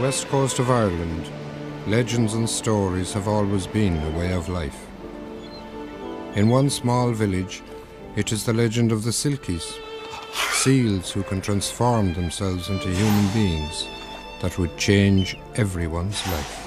west coast of Ireland, legends and stories have always been a way of life. In one small village, it is the legend of the Silkies, seals who can transform themselves into human beings that would change everyone's life.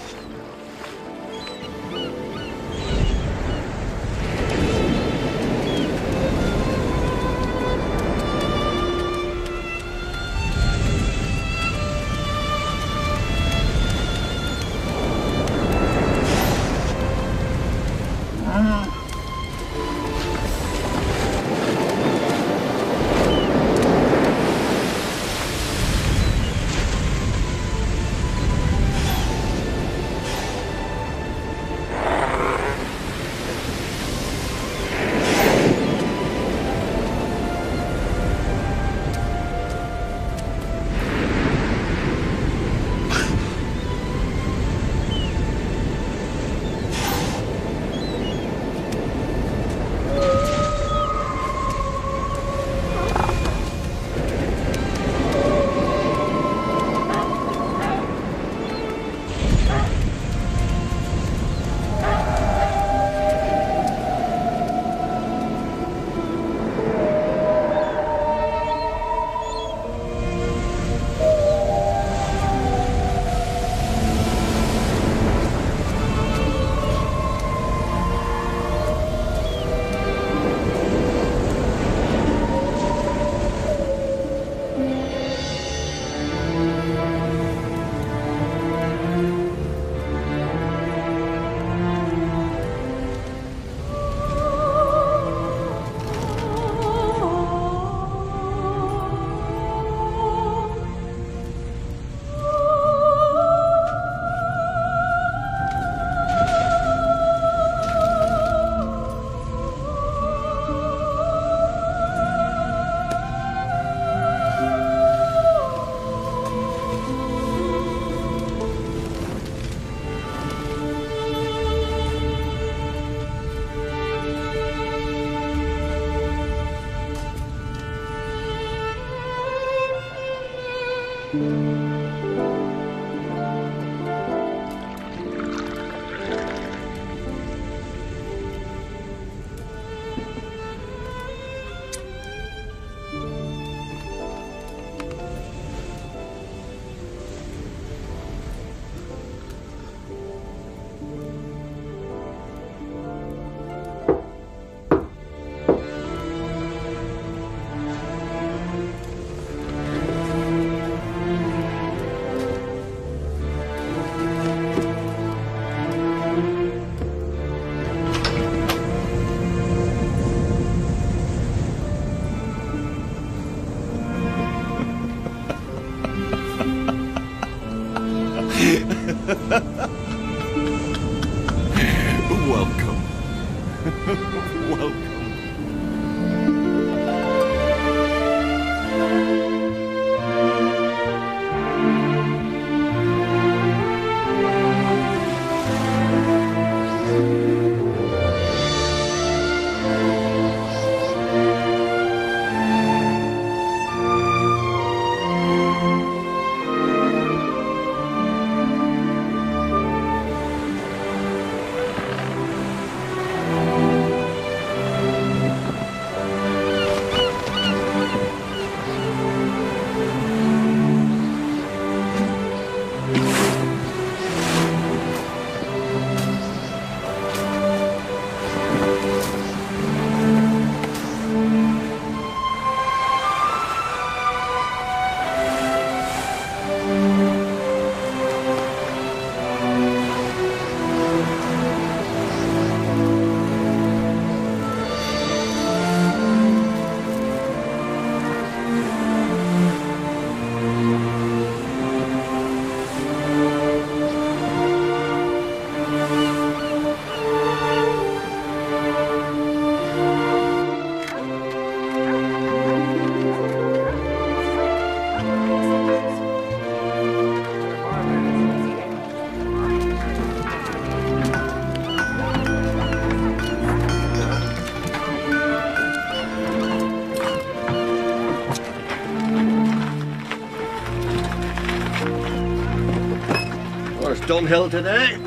Dunhill today?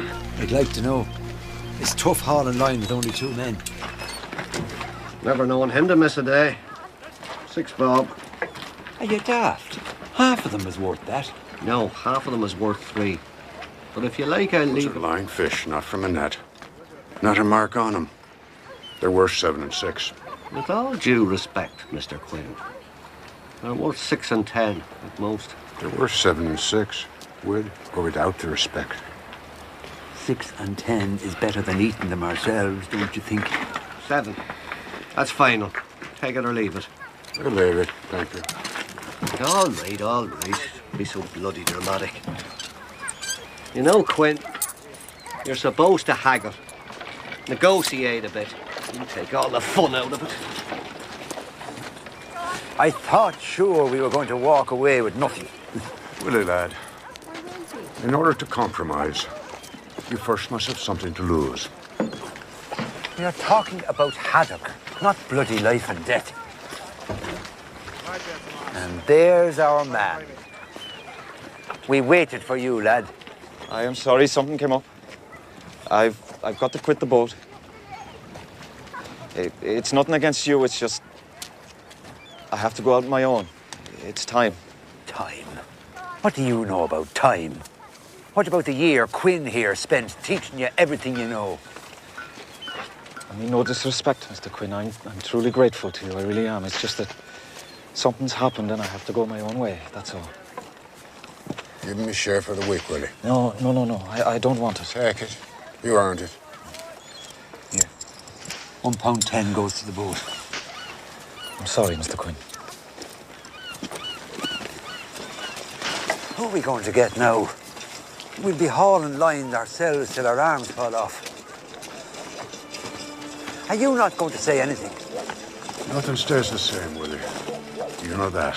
I'd like to know. It's tough hauling line with only 2 men. Never known him to miss a day. 6 bob. Are you daft? Half of them is worth that. No, half of them is worth 3. But if you like, I'll leave it. Line fish, not from a net. Not a mark on them. They're worth 7 and 6. With all due respect, Mr. Quinn, they're worth 6 and 10 at most. They're worth 7 and 6, with or without the respect. 6 and 10 is better than eating them ourselves, don't you think? 7. That's final. Take it or leave it. I'll leave it, thank you. All right, all right. Be so bloody dramatic. You know, Quinn, you're supposed to haggle. Negotiate a bit. You take all the fun out of it. I thought sure we were going to walk away with nothing. Willie, lad, in order to compromise, you first must have something to lose. We are talking about haddock, not bloody life and death. And there's our man. We waited for you, lad. I am sorry, something came up. I've got to quit the boat. It's nothing against you, it's just... I have to go out on my own. It's time. Time? What do you know about time? What about the year Quinn here spent teaching you everything you know? I mean, no disrespect, Mr. Quinn. I'm truly grateful to you, I really am. It's just that something's happened and I have to go my own way, that's all. Give me a share for the week, Willie. No. I don't want it. Take it. You earned it. Here. £1.10 goes to the boat. I'm sorry, Mr. Quinn. Who are we going to get now? We'll be hauling lines ourselves till our arms fall off. Are you not going to say anything? Nothing stays the same, Willie. You know that.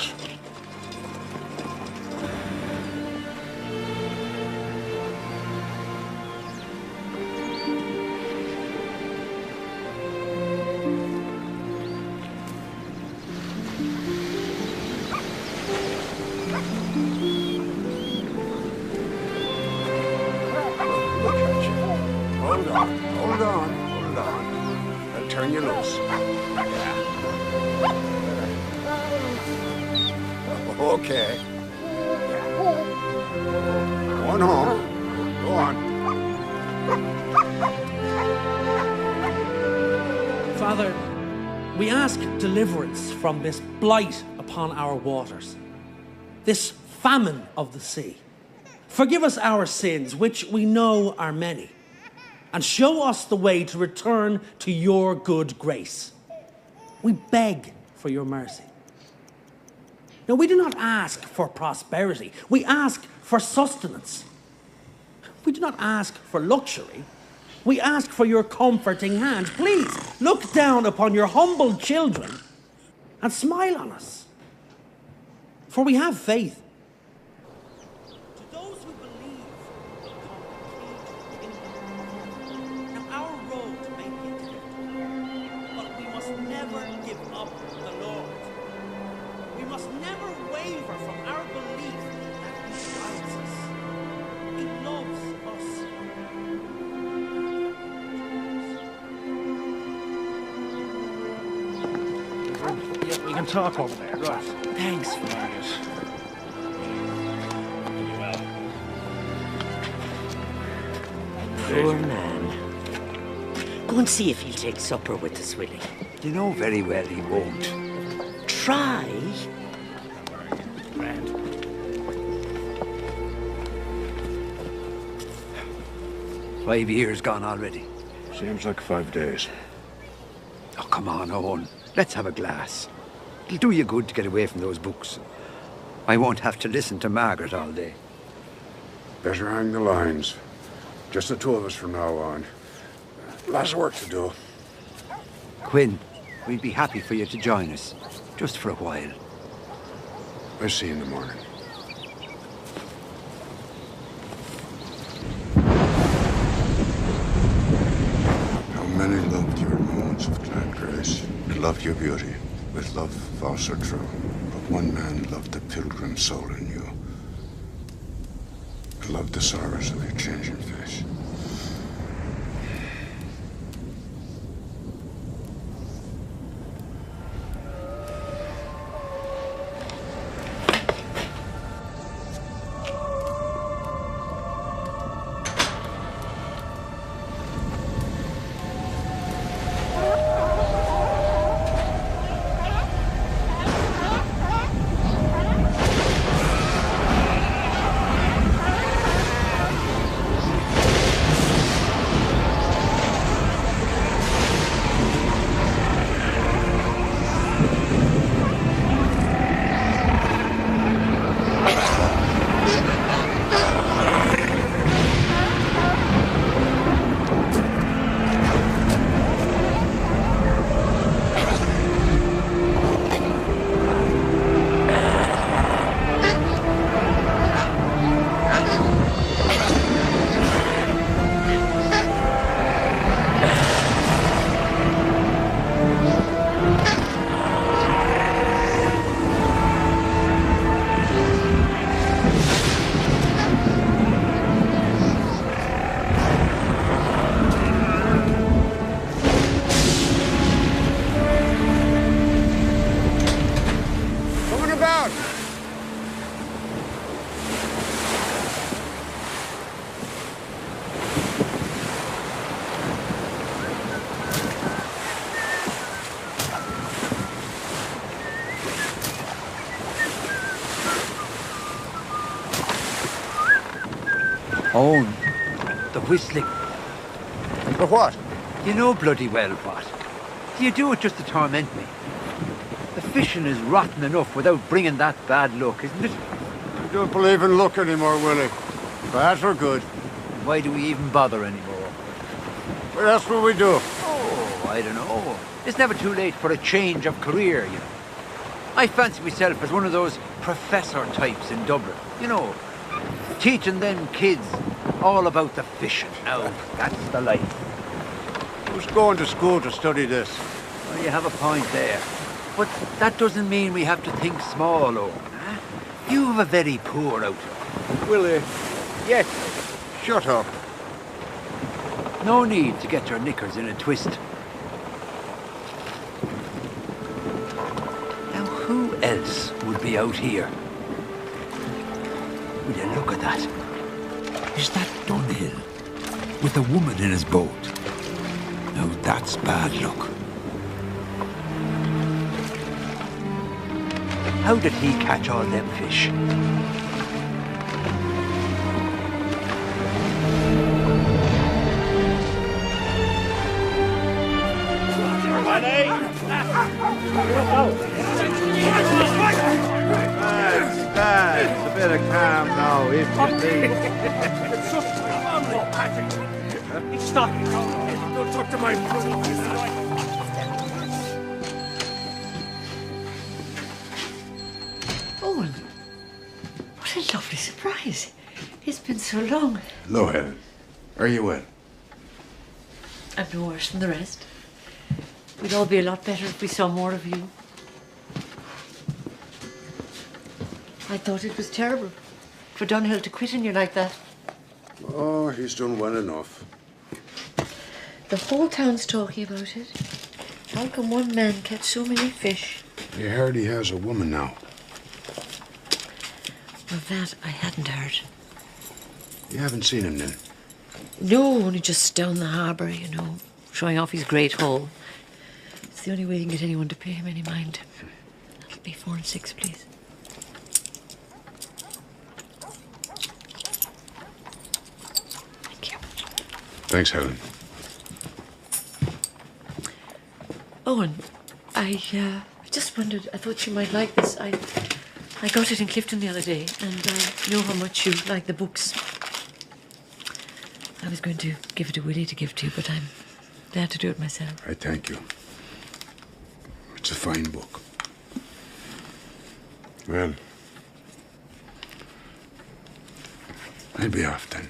Hold on. I'll turn you loose. Okay. Go on home. Go on. Father, we ask deliverance from this blight upon our waters, this famine of the sea. Forgive us our sins, which we know are many, and show us the way to return to your good grace. We beg for your mercy. Now, we do not ask for prosperity. We ask for sustenance. We do not ask for luxury. We ask for your comforting hand. Please, look down upon your humble children and smile on us. For we have faith. To those who believe will come the kingdom. Now, our road may be difficult, but we must never give up the Lord. We must never waver from our belief that He guides us. He loves us. Yeah, we can talk over there. Right. Thanks, Margaret. Poor man. Go and see if he'll take supper with us, Willie. You know very well he won't. Try. Grand. Five years gone already. Seems like 5 days. Oh, come on, Owen. Let's have a glass. It'll do you good to get away from those books. I won't have to listen to Margaret all day. Better hang the lines. Just the 2 of us from now on. Lots of work to do. Quinn, we'd be happy for you to join us. Just for a while. I'll see you in the morning. How many loved your moments of glad grace, loved your beauty, with love false or true. But one man loved the pilgrim soul in you. I love the sorrows of your changing face. Owen, the whistling. For what? You know bloody well what. Do you do it just to torment me? The fishing is rotten enough without bringing that bad luck, isn't it? I don't believe in luck anymore, Willie. Bad or good. Why do we even bother anymore? Well, that's what we do. Oh, I don't know. It's never too late for a change of career, you know. I fancy myself as one of those professor types in Dublin, you know, teaching them kids all about the fishing. Now, that's the life. Who's going to school to study this? Well, you have a point there. But that doesn't mean we have to think small, Owen. Huh? You have a very poor outlook. Willie. Yes. Shut up. No need to get your knickers in a twist. Now, who else would be out here? Will you look at that? Is that Dunhill with a woman in his boat? Now, that's bad luck. How did he catch all them fish? Lads, a bit of calm now, if you please. Stop! Don't talk to my... Owen, what a lovely surprise. It's been so long. Hello, Helen. Are you well? I'm no worse than the rest. We'd all be a lot better if we saw more of you. I thought it was terrible for Dunhill to quit on you like that. Oh, he's done well enough. The whole town's talking about it. How can one man catch so many fish? You heard he has a woman now. Well, that I hadn't heard. You haven't seen him then? No, only just down the harbour, you know, showing off his great haul. It's the only way you can get anyone to pay him any mind. That'll be 4 and 6, please. Thank you. Thanks, Helen. Owen, I just wondered, I thought you might like this. I got it in Clifton the other day, and I know how much you like the books. I was going to give it to Willie to give to you, but I'm glad to do it myself. I thank you. It's a fine book. Well, I'll be off then.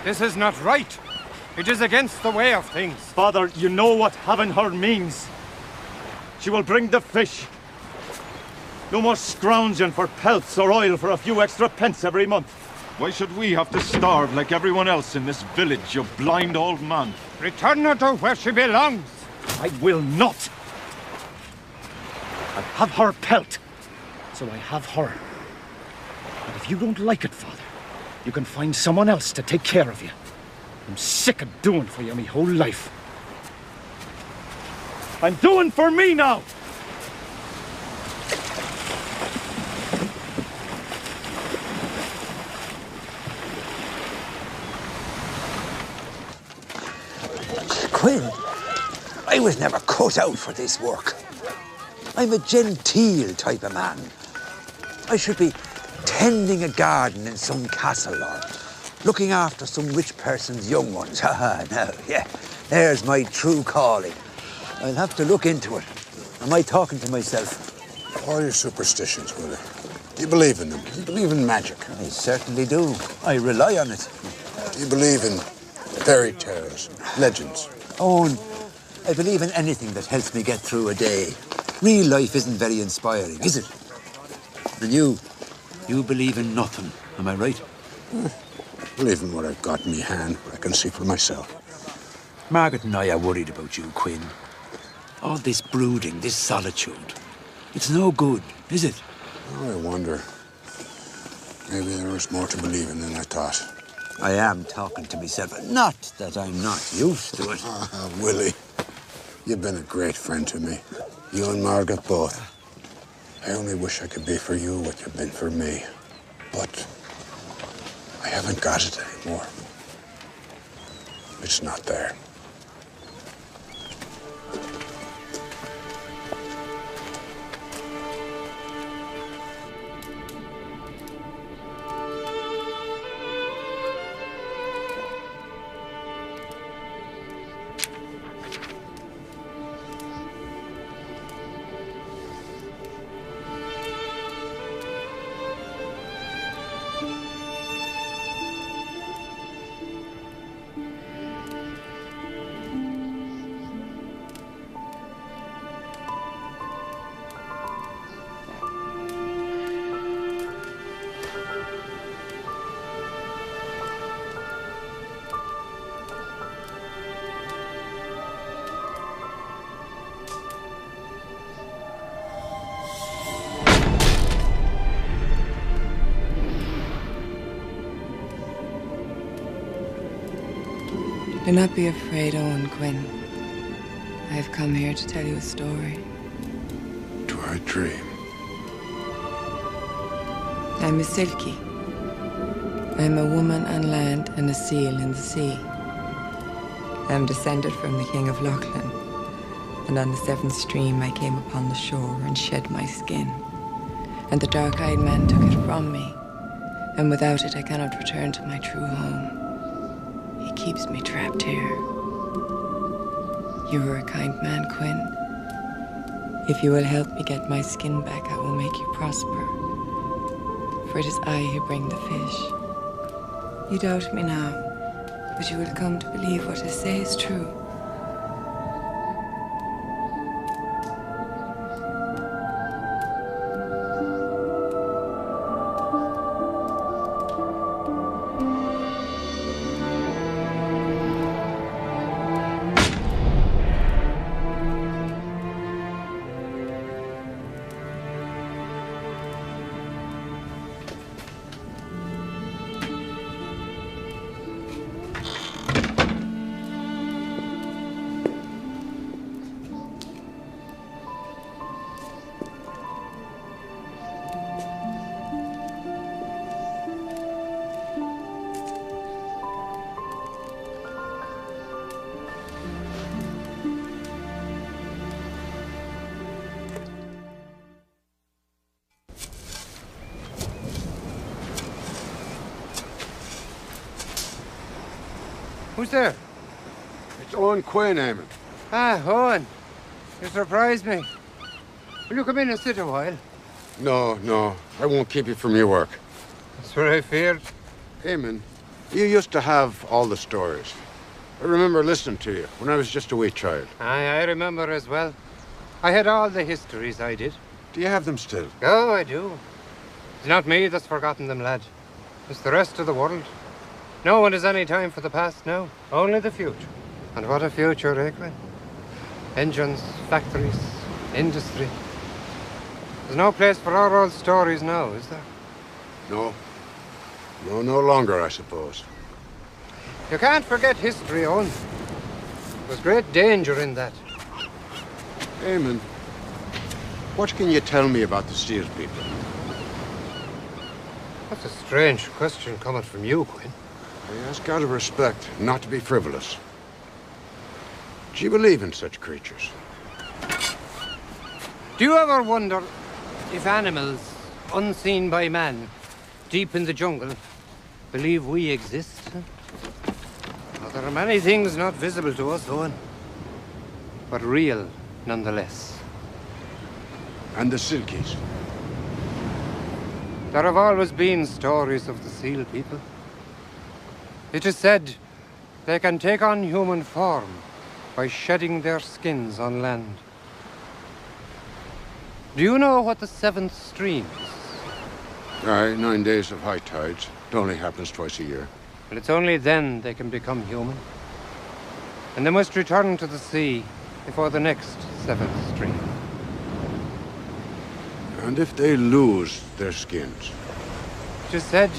This is not right. It is against the way of things. Father, you know what having her means. She will bring the fish. No more scrounging for pelts or oil for a few extra pence every month. Why should we have to starve like everyone else in this village, you blind old man? Return her to where she belongs. I will not. I have her pelt, so I have her. And if you don't like it, Father, you can find someone else to take care of you. I'm sick of doing for you my whole life. I'm doing for me now! Quinn, I was never cut out for this work. I'm a genteel type of man. I should be tending a garden in some castle or looking after some rich person's young ones. No, yeah, there's my true calling. I'll have to look into it. Am I talking to myself? All your superstitions, Willie. Do you believe in them? Do you believe in magic? I certainly do. I rely on it. Do you believe in fairy tales, legends? Owen, I believe in anything that helps me get through a day. Real life isn't very inspiring, is it? And you believe in nothing, am I right? I believe in what I've got in my hand, what I can see for myself. Margaret and I are worried about you, Quinn. All this brooding, this solitude. It's no good, is it? Oh, I wonder. Maybe there was more to believe in than I thought. I am talking to myself. Not that I'm not used to it. Ah, Willie, you've been a great friend to me. You and Margaret both. I only wish I could be for you what you've been for me. But I haven't got it anymore. It's not there. Do not be afraid, Owen Quinn. I have come here to tell you a story. Do I dream? I'm a Silkie. I'm a woman on land and a seal in the sea. I am descended from the King of Lochlan, and on the seventh stream I came upon the shore and shed my skin. And the dark-eyed man took it from me, and without it I cannot return to my true home. He keeps me trapped here. You are a kind man, Quinn. If you will help me get my skin back, I will make you prosper. For it is I who bring the fish. You doubt me now, but you will come to believe what I say is true. Who's there? It's Owen Quinn, Eamon. Ah, Owen. You surprised me. Will you come in and sit a while? No, I won't keep you from your work. That's what I feared. Eamon, You used to have all the stories. I remember listening to you when I was just a wee child. I remember as well. I had all the histories, I did. Do you have them still? Oh, I do. It's not me that's forgotten them, lad. It's the rest of the world. No one has any time for the past now, only the future. And what a future, eh, Gwen? Engines, factories, industry. There's no place for our old stories now, is there? No. No longer, I suppose. You can't forget history, Owen. There's great danger in that. Eamon, what can you tell me about the Steel people? That's a strange question coming from you, Quinn. I ask out of respect, not to be frivolous. Do you believe in such creatures? Do you ever wonder if animals, unseen by man, deep in the jungle, believe we exist? Well, there are many things not visible to us, Owen, but real nonetheless. And the Silkies? There have always been stories of the Seal people. It is said they can take on human form by shedding their skins on land. Do you know what the seventh stream is? Aye, 9 days of high tides. It only happens twice a year. But it's only then they can become human. And they must return to the sea before the next seventh stream. And if they lose their skins? It is said,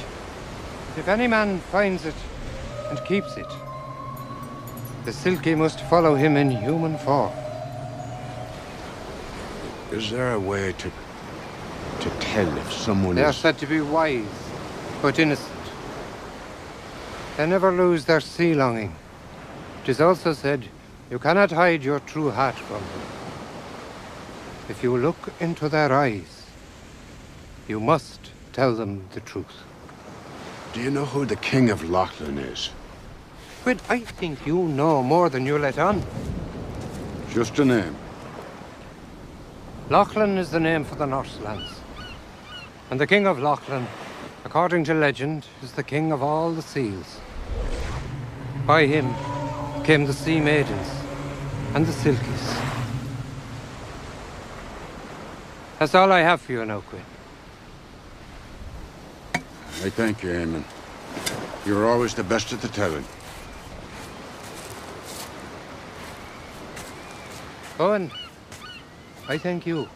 if any man finds it and keeps it, the Silkie must follow him in human form. Is there a way to tell if someone They are is... said to be wise, but innocent. They never lose their sea longing. It is also said, you cannot hide your true heart from them. If you look into their eyes, you must tell them the truth. Do you know who the King of Lachlan is? But I think you know more than you let on. Just a name. Lachlan is the name for the Northlands. And the King of Lachlan, according to legend, is the king of all the seals. By him came the Sea Maidens and the Silkies. That's all I have for you now, Quinn. I thank you, Eamon. You're always the best at the telling. Owen, I thank you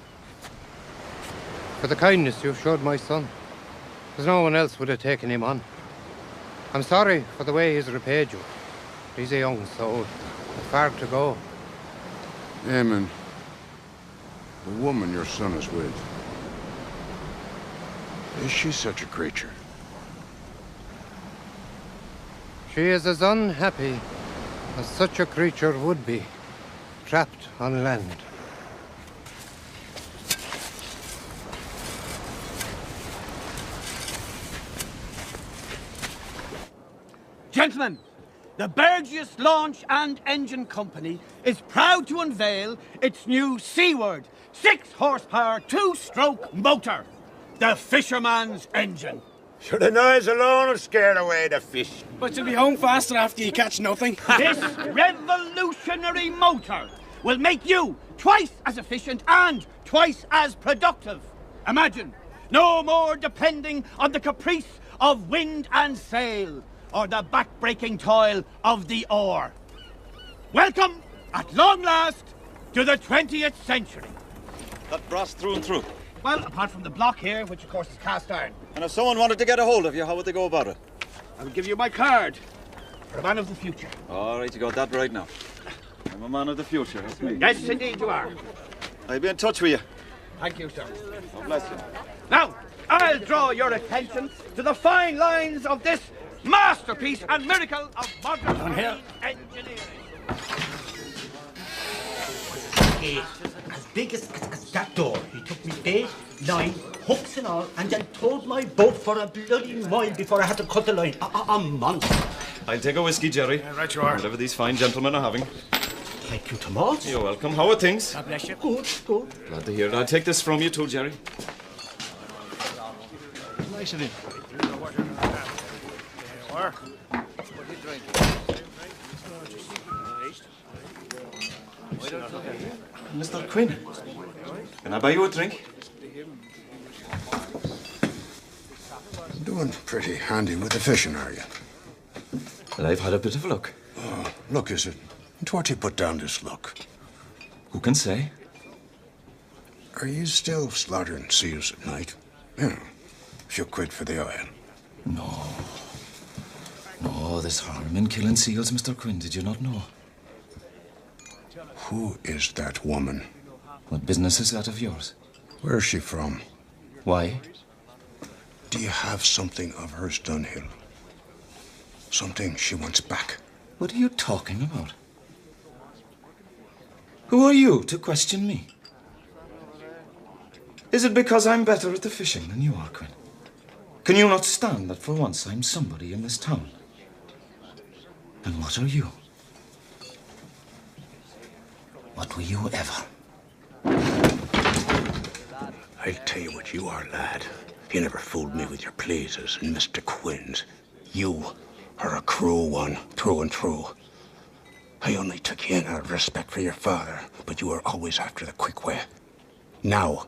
for the kindness you've showed my son. Because no one else would have taken him on. I'm sorry for the way he's repaid you. He's a young soul, with far to go. Eamon, the woman your son is with, is she such a creature? She is as unhappy as such a creature would be, trapped on land. Gentlemen, the Burgess Launch and Engine Company is proud to unveil its new C-word, 6-horsepower, 2-stroke motor, the Fisherman's Engine. Sure, the noise alone will scare away the fish. But you'll be home faster after you catch nothing. This revolutionary motor will make you twice as efficient and twice as productive. Imagine, no more depending on the caprice of wind and sail, or the back-breaking toil of the oar. Welcome, at long last, to the 20th century. That brass through and through. Well, apart from the block here, which of course is cast iron. And if someone wanted to get a hold of you, how would they go about it? I will give you my card for a man of the future. All right, you got that right now. I'm a man of the future, that's me. Yes, indeed you are. I'll be in touch with you. Thank you, sir. God bless you. Now, I'll draw your attention to the fine lines of this masterpiece and miracle of modern marine engineering. As big as that door. He took me 8, 9 hooks and all, and then towed my boat for a bloody mile before I had to cut the line. A monster. I'll take a whiskey, Jerry. Yeah, right you are. Whatever these fine gentlemen are having. Thank you, Tomas. You're welcome. How are things? God bless you. Good, good. Glad to hear it. I'll take this from you too, Jerry. Nice of him. Where? What are you drinking? Mr. Quinn, can I buy you a drink? Doing pretty handy with the fishing, are you? Well, I've had a bit of luck. Oh, luck, is it? And what you put down this luck? Who can say? Are you still slaughtering seals at night? Yeah. A few quid for the oil. No. No, there's harm in killing seals, Mr. Quinn. Did you not know? Who is that woman? What business is that of yours? Where is she from? Why? Do you have something of hers, Dunhill? Something she wants back? What are you talking about? Who are you to question me? Is it because I'm better at the fishing than you are, Quinn? Can you not stand that for once I'm somebody in this town? And what are you? What were you ever? I'll tell you what you are, lad. You never fooled me with your pleases and Mr. Quinn's. You are a cruel one, through and through. I only took you in out of respect for your father, but you were always after the quick way. Now,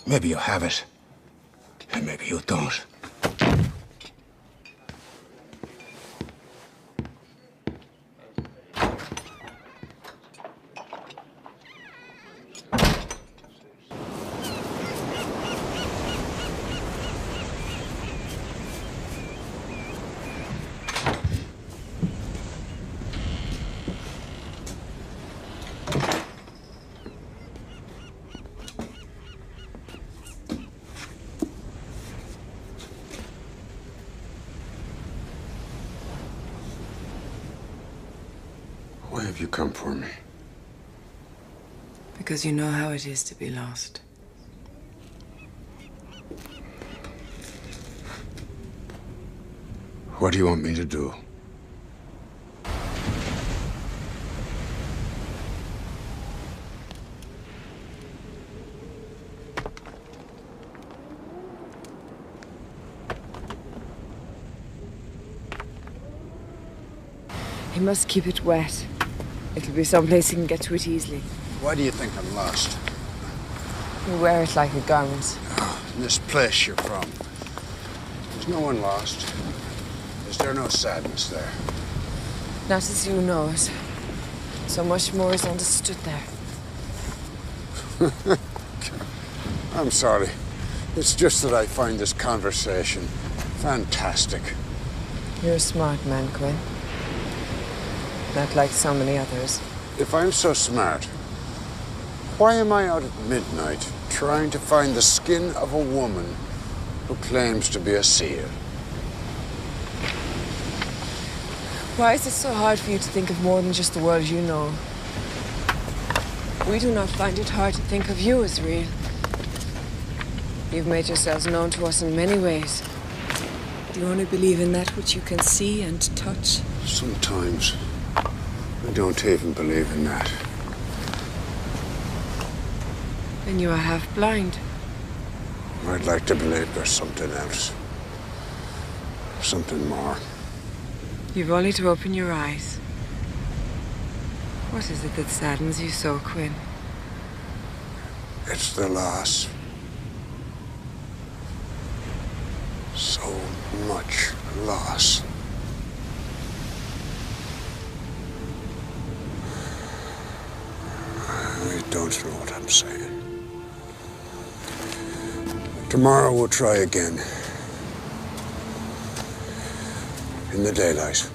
maybe you have it, and maybe you don't. Why have you come for me? Because you know how it is to be lost. What do you want me to do? He must keep it wet. It'll be someplace he can get to it easily. Why do you think I'm lost? You wear it like a garment. In this place you're from, there's no one lost. Is there no sadness there? Not as you know it. So much more is understood there. I'm sorry. It's just that I find this conversation fantastic. You're a smart man, Quinn. Not like so many others. If I'm so smart, why am I out at midnight trying to find the skin of a woman who claims to be a seal? Why is it so hard for you to think of more than just the world you know? We do not find it hard to think of you as real. You've made yourselves known to us in many ways. You only believe in that which you can see and touch. Sometimes I don't even believe in that. Then you are half blind. I'd like to believe there's something else. Something more. You've only to open your eyes. What is it that saddens you so, Quinn? It's the loss. So much loss. I don't know what I'm saying. Tomorrow we'll try again. In the daylight.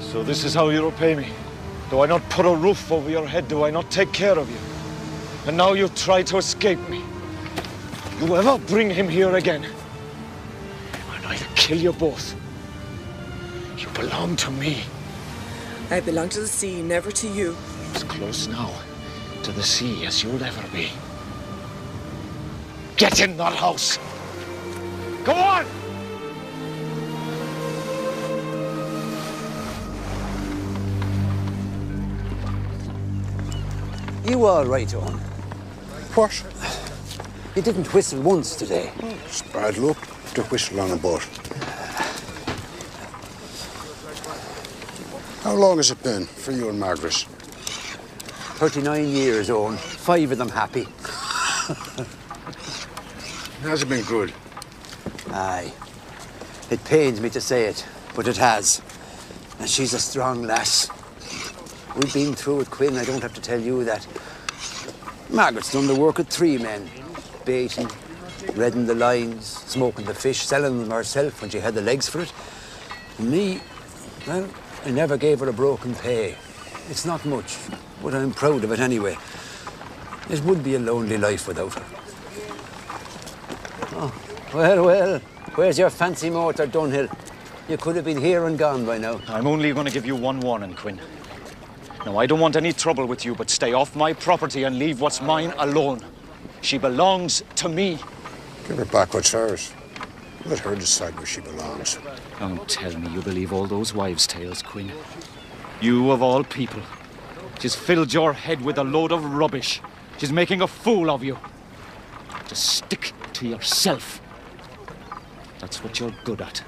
So this is how you repay me. Do I not put a roof over your head? Do I not take care of you? And now you try to escape me. You ever bring him here again, and I'll kill you both. You belong to me. I belong to the sea, never to you. As close now to the sea as you'll ever be. Get in that house. Go on! You all right, Owen? What? You didn't whistle once today. It's bad luck to whistle on a boat. How long has it been for you and Margaret? 39 years, Owen. 5 of them happy. Has it been good? Aye. It pains me to say it, but it has. And she's a strong lass. We've been through it, Quinn. I don't have to tell you that. Margaret's done the work of 3 men. Baiting, redding the lines, smoking the fish, selling them herself when she had the legs for it. And me, well, I never gave her a broken pay. It's not much, but I'm proud of it anyway. It would be a lonely life without her. Oh, well, where's your fancy motor, Dunhill? You could have been here and gone by now. I'm only going to give you one warning, Quinn. Now, I don't want any trouble with you, but stay off my property and leave what's mine alone. She belongs to me. Give her back what's hers. Let her decide where she belongs. Don't tell me you believe all those wives' tales, Quinn. You, of all people. She's filled your head with a load of rubbish. She's making a fool of you. Just stick to yourself. That's what you're good at.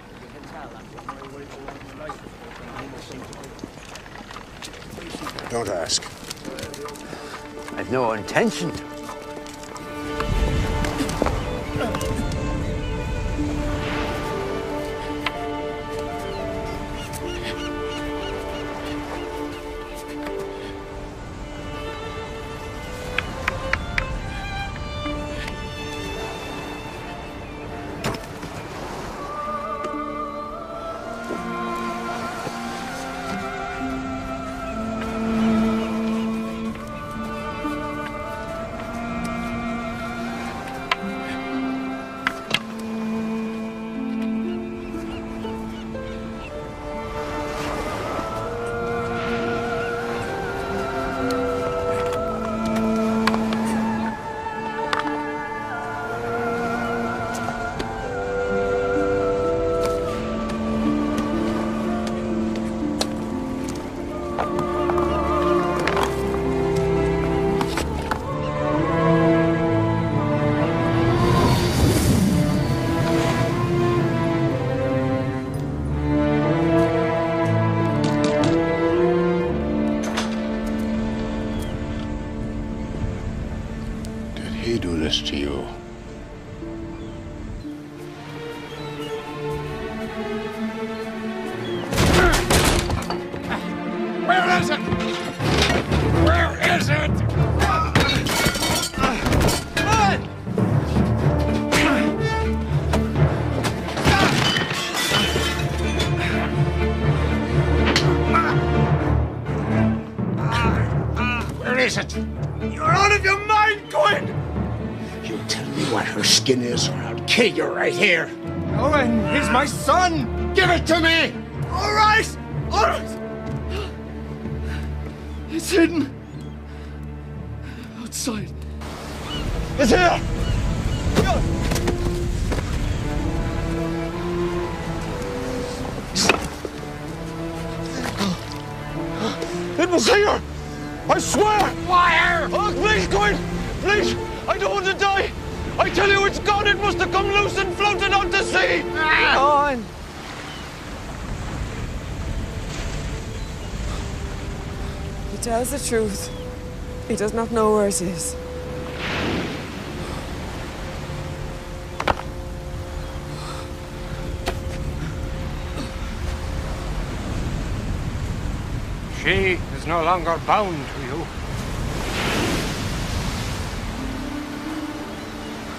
Don't ask. I've no intention to. He do this to you? Where is it? Where is it? Where is it? You're out of your mind, Quinn! You tell me what her skin is, or I'll kill you right here. Owen, he's my son! Give it to me! All right! All right! It's hidden. Outside. It's here! It was here! I swear! Liar! Oh, please, Quinn! Please! I don't want to die! I tell you, it's gone! It must have come loose and floated out to sea! On. He tells the truth. He does not know where it is. She is no longer bound to you.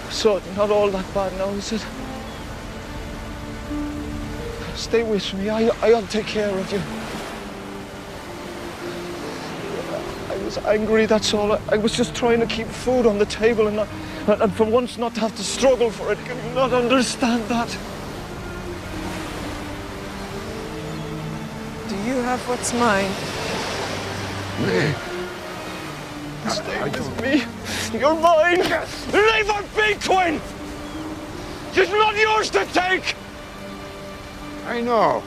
So, not all that bad now, is it? Stay with me. I'll take care of you. I was angry, that's all. I was just trying to keep food on the table and for once not to have to struggle for it. Can you not understand that? Do you have what's mine? Me? Stay with me. You're mine. Leave her be, Quinn. She's not yours to take. I know.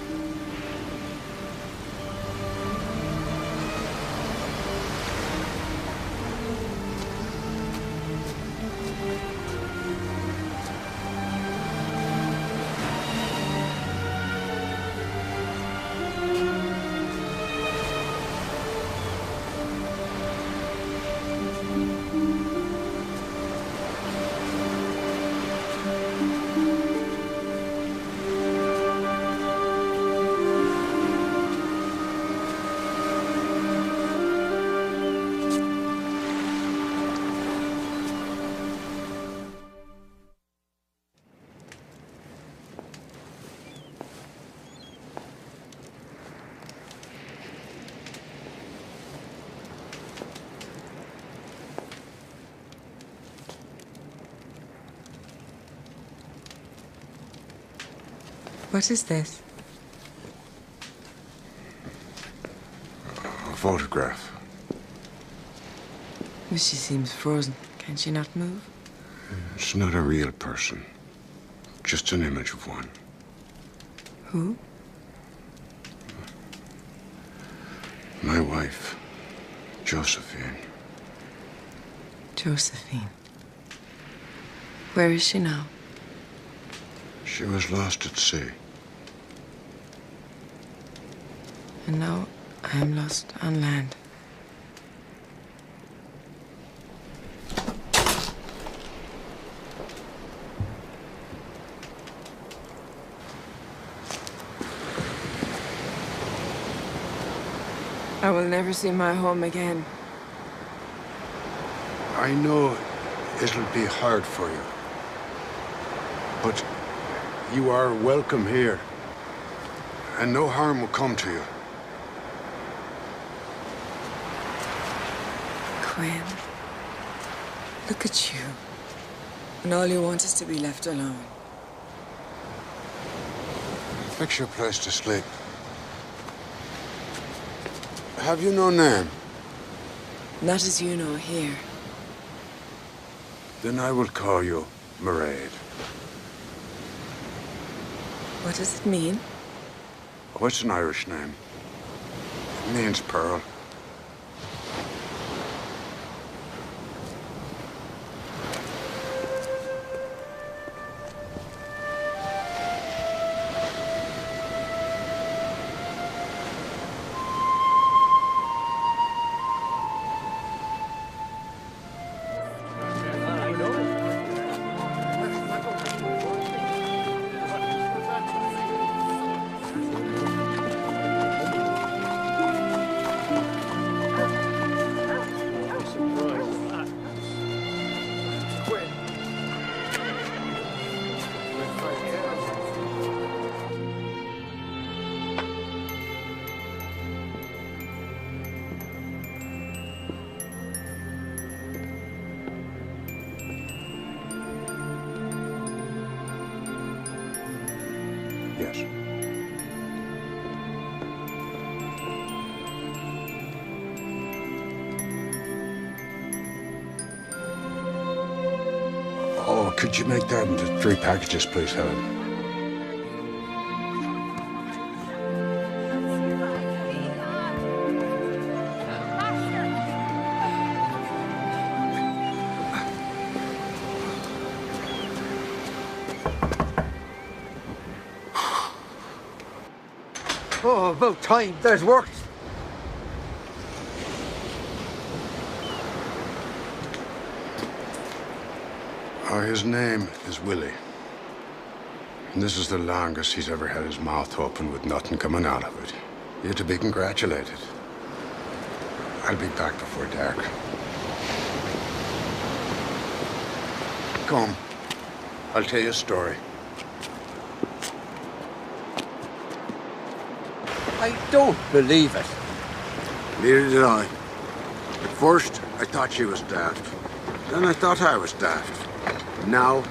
What is this? A photograph. Well, she seems frozen. Can she not move? It's not a real person. Just an image of one. Who? My wife, Josephine. Josephine. Where is she now? She was lost at sea. And now I am lost on land. I will never see my home again. I know it'll be hard for you. But you are welcome here. And no harm will come to you. Quinn, look at you. And all you want is to be left alone. Fix your place to sleep. Have you no name? Not as you know here. Then I will call you Mairead. What does it mean? Oh, it's an Irish name. It means pearl. Yes. Oh, could you make that into 3 packages, please, Helen? Oh, about time. There's work. His name is Willie. And this is the longest he's ever had his mouth open with nothing coming out of it. You're to be congratulated. I'll be back before dark. Come. I'll tell you a story. I don't believe it. Neither did I. At first, I thought she was daft. Then I thought I was daft. Now,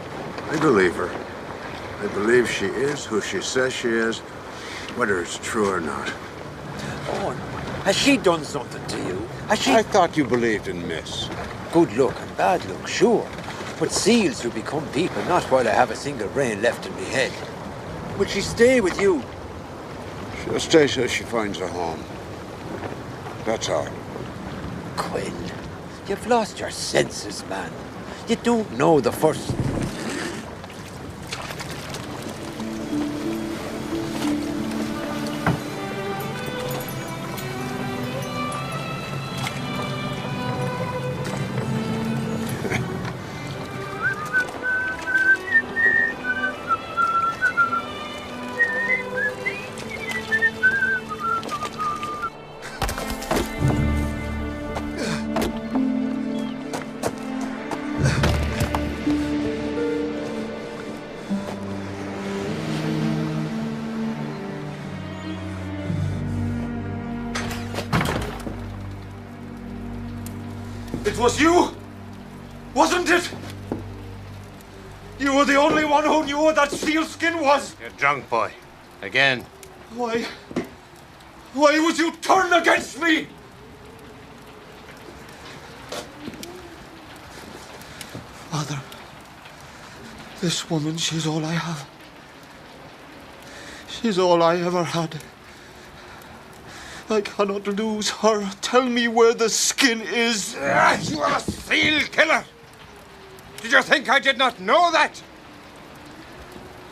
I believe her. I believe she is who she says she is, whether it's true or not. Owen, has she done something to you? Has she... I thought you believed in Miss. Good luck and bad luck, sure. But seals who become people, not while I have a single brain left in my head. Will she stay with you? She'll stay till she finds a home. That's all. Quinn, you've lost your senses, man. You don't know the first... It was you, wasn't it? You were the only one who knew what that sealskin was. You're drunk, boy. Again. Why? Why would you turn against me? Father, this woman, she's all I have. She's all I ever had. I cannot lose her. Tell me where the skin is. You are a seal killer! Did you think I did not know that?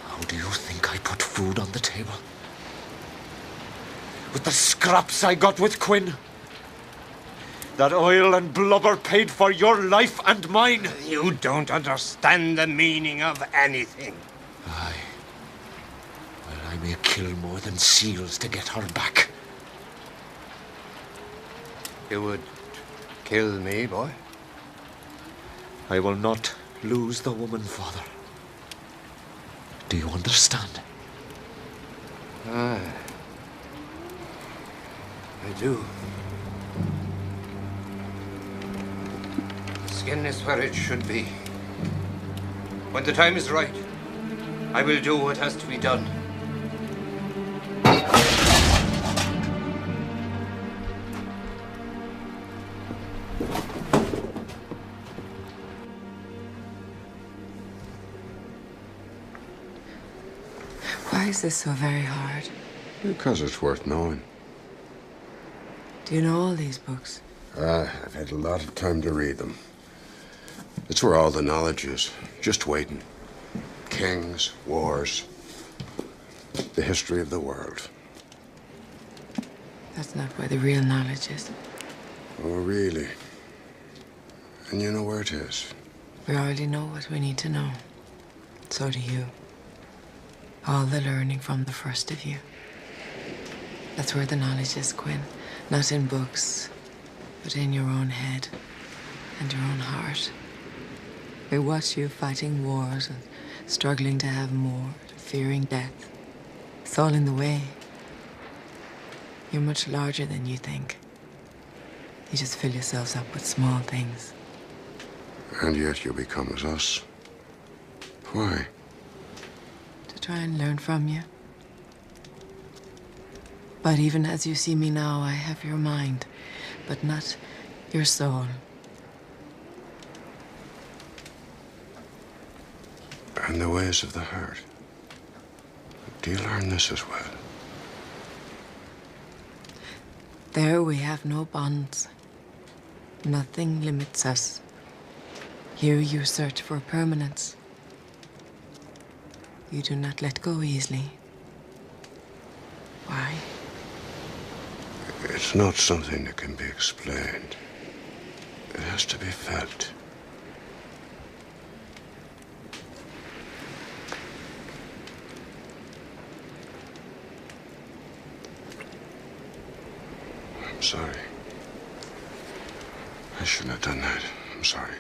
How do you think I put food on the table? With the scraps I got with Quinn? That oil and blubber paid for your life and mine? You don't understand the meaning of anything. Aye. Well, I may kill more than seals to get her back. You would kill me, boy? I will not lose the woman, Father. Do you understand? Aye. I do. The skin is where it should be. When the time is right, I will do what has to be done. Why is this so very hard? Because it's worth knowing. Do you know all these books? I've had a lot of time to read them. It's where all the knowledge is, just waiting. Kings, wars, the history of the world. That's not where the real knowledge is. Oh, really? And you know where it is? We already know what we need to know. So do you. All the learning from the first of you. That's where the knowledge is, Quinn. Not in books, but in your own head and your own heart. We watch you fighting wars and struggling to have more, fearing death. It's all in the way. You're much larger than you think. You just fill yourselves up with small things. And yet you become as us. Why? To try and learn from you. But even as you see me now, I have your mind, but not your soul. And the ways of the heart. Do you learn this as well? There we have no bonds. Nothing limits us. Here you search for permanence. You do not let go easily. Why? It's not something that can be explained. It has to be felt. I'm sorry. I shouldn't have done that. I'm sorry.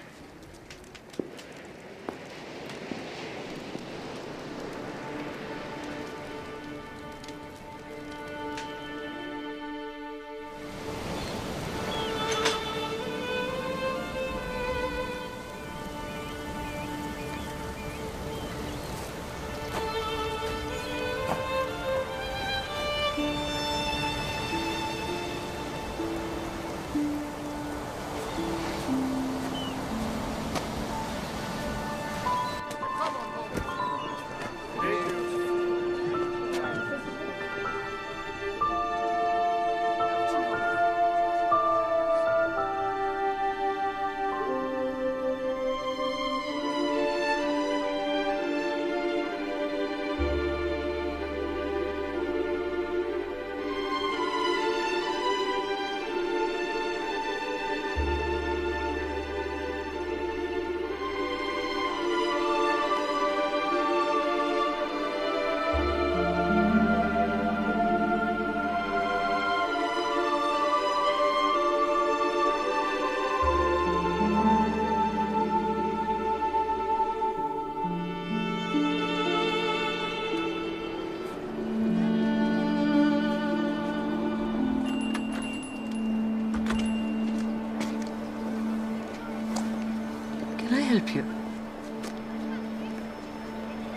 Can I help you?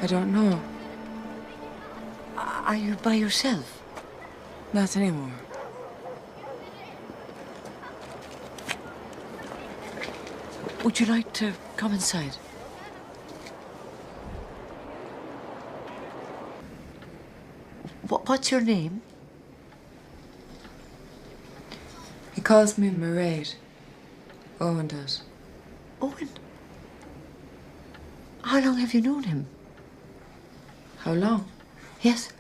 I don't know. Are you by yourself? Not anymore. Would you like to come inside? What's your name? He calls me Mairead. Owen does. Owen? How long have you known him? How long? Yes.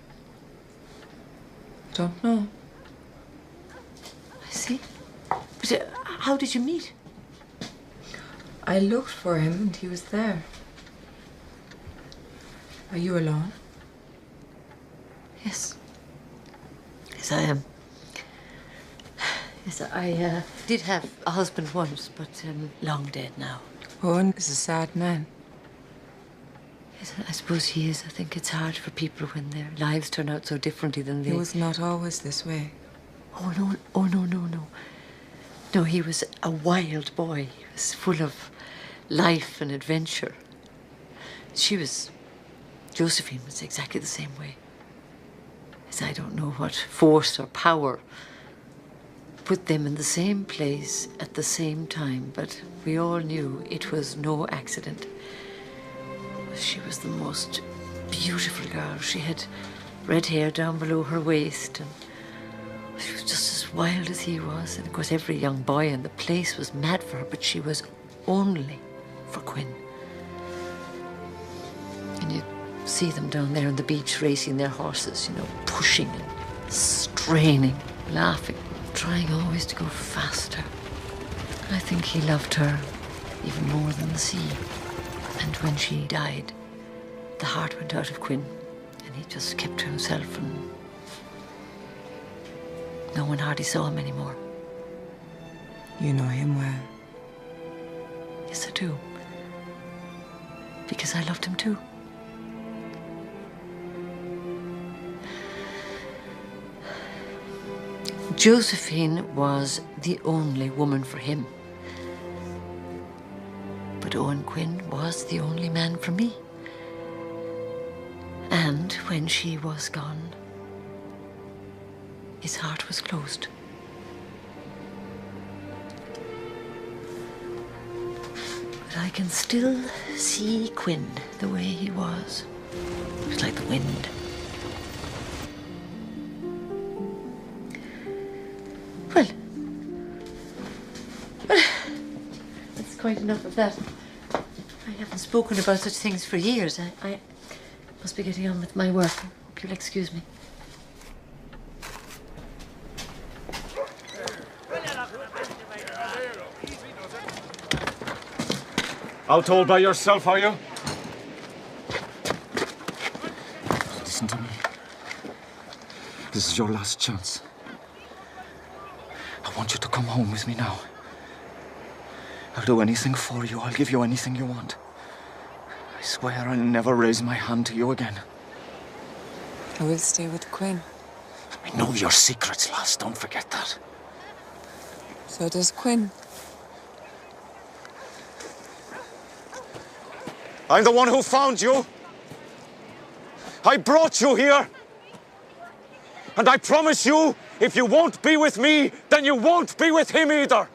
I don't know. I see. But how did you meet? I looked for him and he was there. Are you alone? Yes. Yes, I am. Yes, I did have a husband once, but long dead now. Owen is a sad man. Yes, I suppose he is. I think it's hard for people when their lives turn out so differently than they... He was not always this way. Oh, no. Oh, no. No, he was a wild boy. He was full of life and adventure. Josephine was exactly the same way. Yes, I don't know what force or power put them in the same place at the same time, but we all knew it was no accident. She was the most beautiful girl. She had red hair down below her waist, and she was just as wild as he was. And of course, every young boy in the place was mad for her, but she was only for Quinn. And you'd see them down there on the beach racing their horses, pushing and straining, laughing, trying always to go faster. I think he loved her even more than the sea. And when she died, the heart went out of Quinn, and he just kept to himself, and no one hardly saw him anymore. You know him well. Yes, I do. Because I loved him too. Josephine was the only woman for him. But Owen Quinn was the only man for me. And when she was gone, his heart was closed. But I can still see Quinn the way he was. It was like the wind. Well, that's quite enough of that. I haven't spoken about such things for years. I must be getting on with my work. I hope you'll excuse me. Out all by yourself, are you? Listen to me. This is your last chance. I want you to come home with me now. I'll do anything for you. I'll give you anything you want. I swear I'll never raise my hand to you again. I will stay with Quinn. I know your secrets, lass. Don't forget that. So does Quinn. I'm the one who found you. I brought you here. And I promise you, if you won't be with me, then you won't be with him either.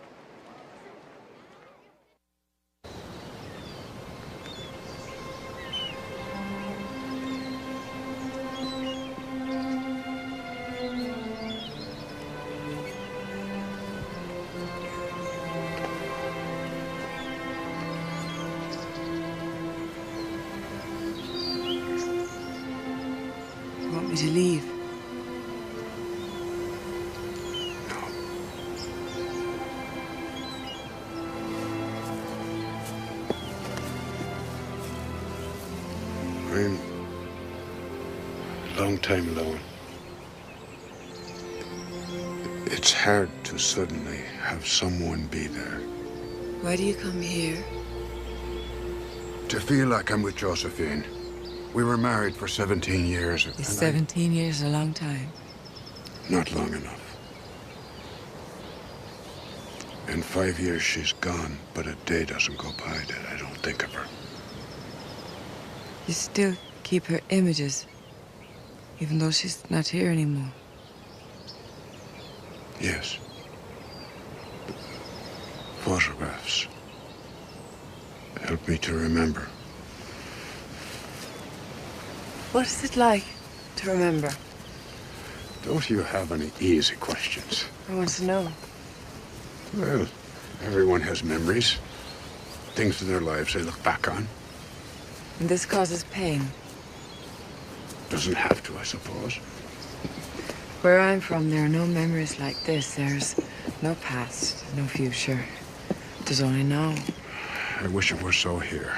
You want me to leave? I'm a long time alone. It's hard to suddenly have someone be there. Why do you come here? To feel like I'm with Josephine. We were married for 17 years. Is 17 years a long time? Not long enough. In 5 years she's gone, but a day doesn't go by that I don't think of her. You still keep her images. Even though she's not here anymore. Yes. Photographs help me to remember. What is it like to remember? Don't you have any easy questions? I want to know. Well, everyone has memories. Things in their lives they look back on. And this causes pain. Doesn't have to, I suppose. Where I'm from, there are no memories like this. There's no past, no future. There's only now. I wish it were so here.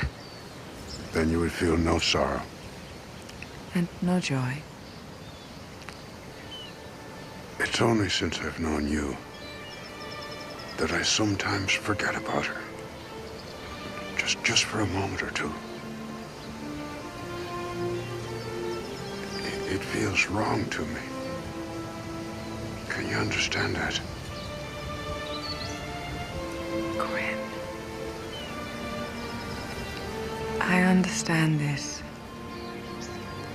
Then you would feel no sorrow. And no joy. It's only since I've known you that I sometimes forget about her. Just for a moment or two. It feels wrong to me. Can you understand that? Quinn. I understand this.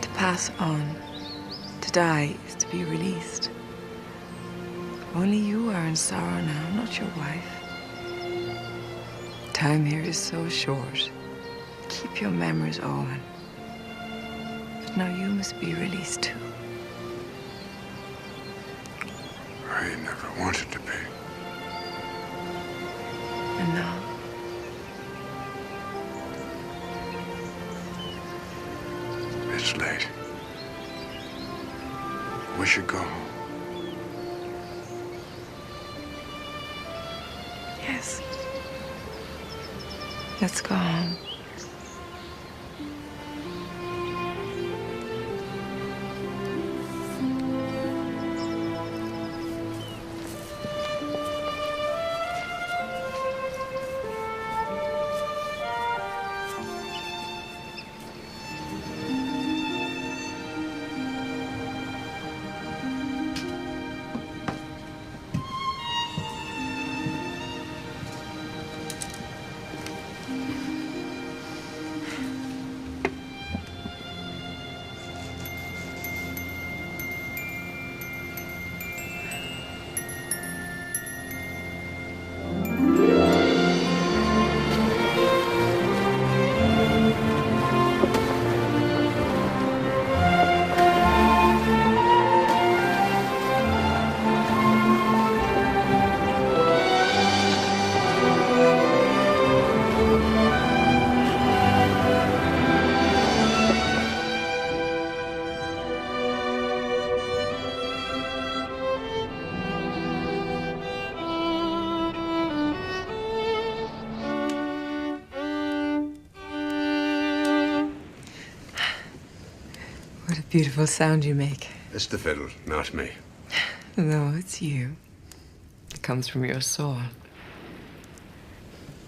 To pass on, to die, is to be released. Only you are in sorrow now, not your wife. Time here is so short. Keep your memories, Owen. But now you must be released too. I never wanted to be. And now? It's late. We should go home. Yes. Let's go home. What a beautiful sound you make. It's the fiddle, not me. No, it's you. It comes from your soul.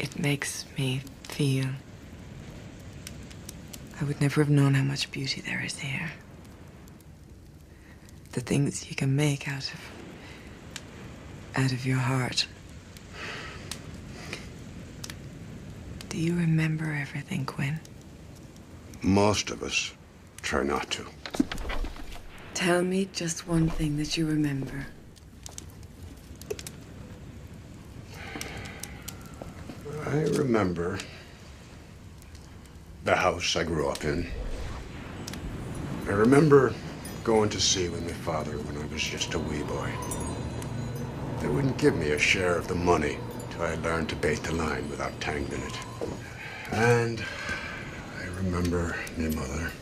It makes me feel. I would never have known how much beauty there is here. The things you can make out of your heart. Do you remember everything, Quinn? Most of us try not to. Tell me just one thing that you remember. I remember the house I grew up in. I remember going to sea with my father when I was just a wee boy. They wouldn't give me a share of the money till I learned to bait the line without tangling it. And I remember my mother.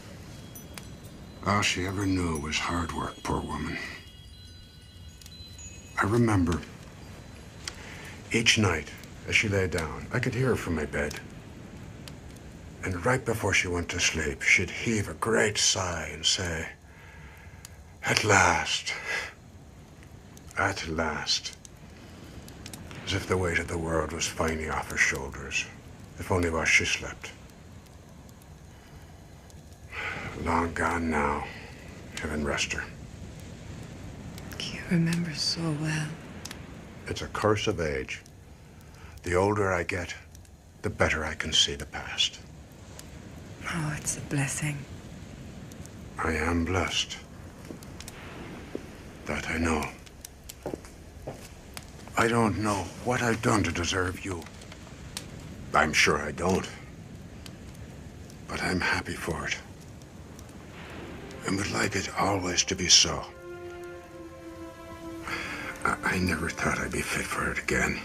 All she ever knew was hard work, poor woman. I remember each night as she lay down, I could hear her from my bed. And right before she went to sleep, she'd heave a great sigh and say, "At last, at last." As if the weight of the world was finally off her shoulders, if only while she slept. Long gone now. Heaven rest her. You remember so well. It's a curse of age. The older I get, the better I can see the past. Oh, it's a blessing. I am blessed. that, I know. I don't know what I've done to deserve you. I'm sure I don't. But I'm happy for it. And would like it always to be so. I never thought I'd be fit for it again.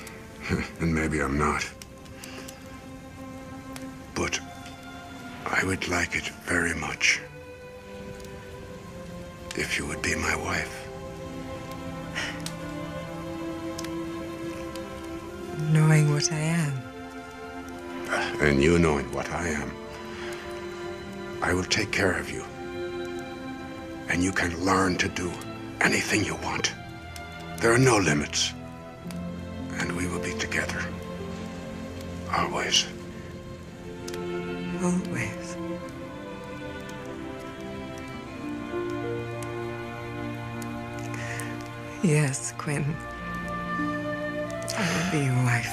And maybe I'm not. But I would like it very much if you would be my wife. Knowing what I am. And you knowing what I am, I will take care of you. And you can learn to do anything you want. There are no limits. And we will be together. Always. Always. Yes, Quinn. I will be your wife.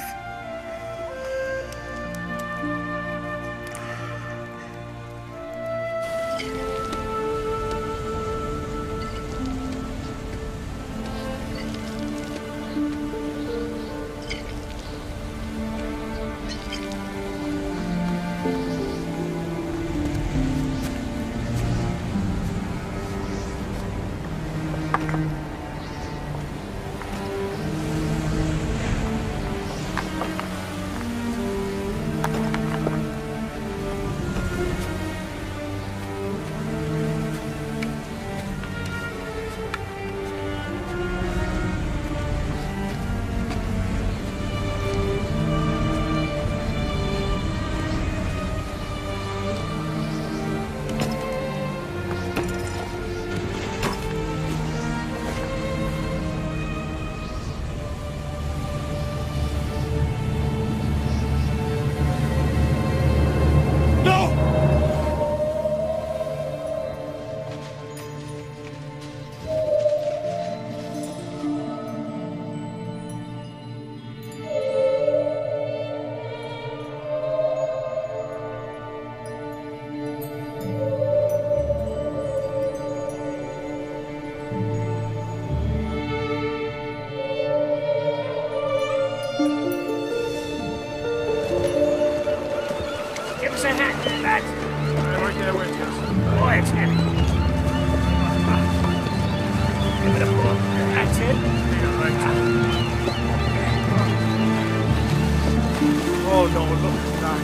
Oh no, look at that.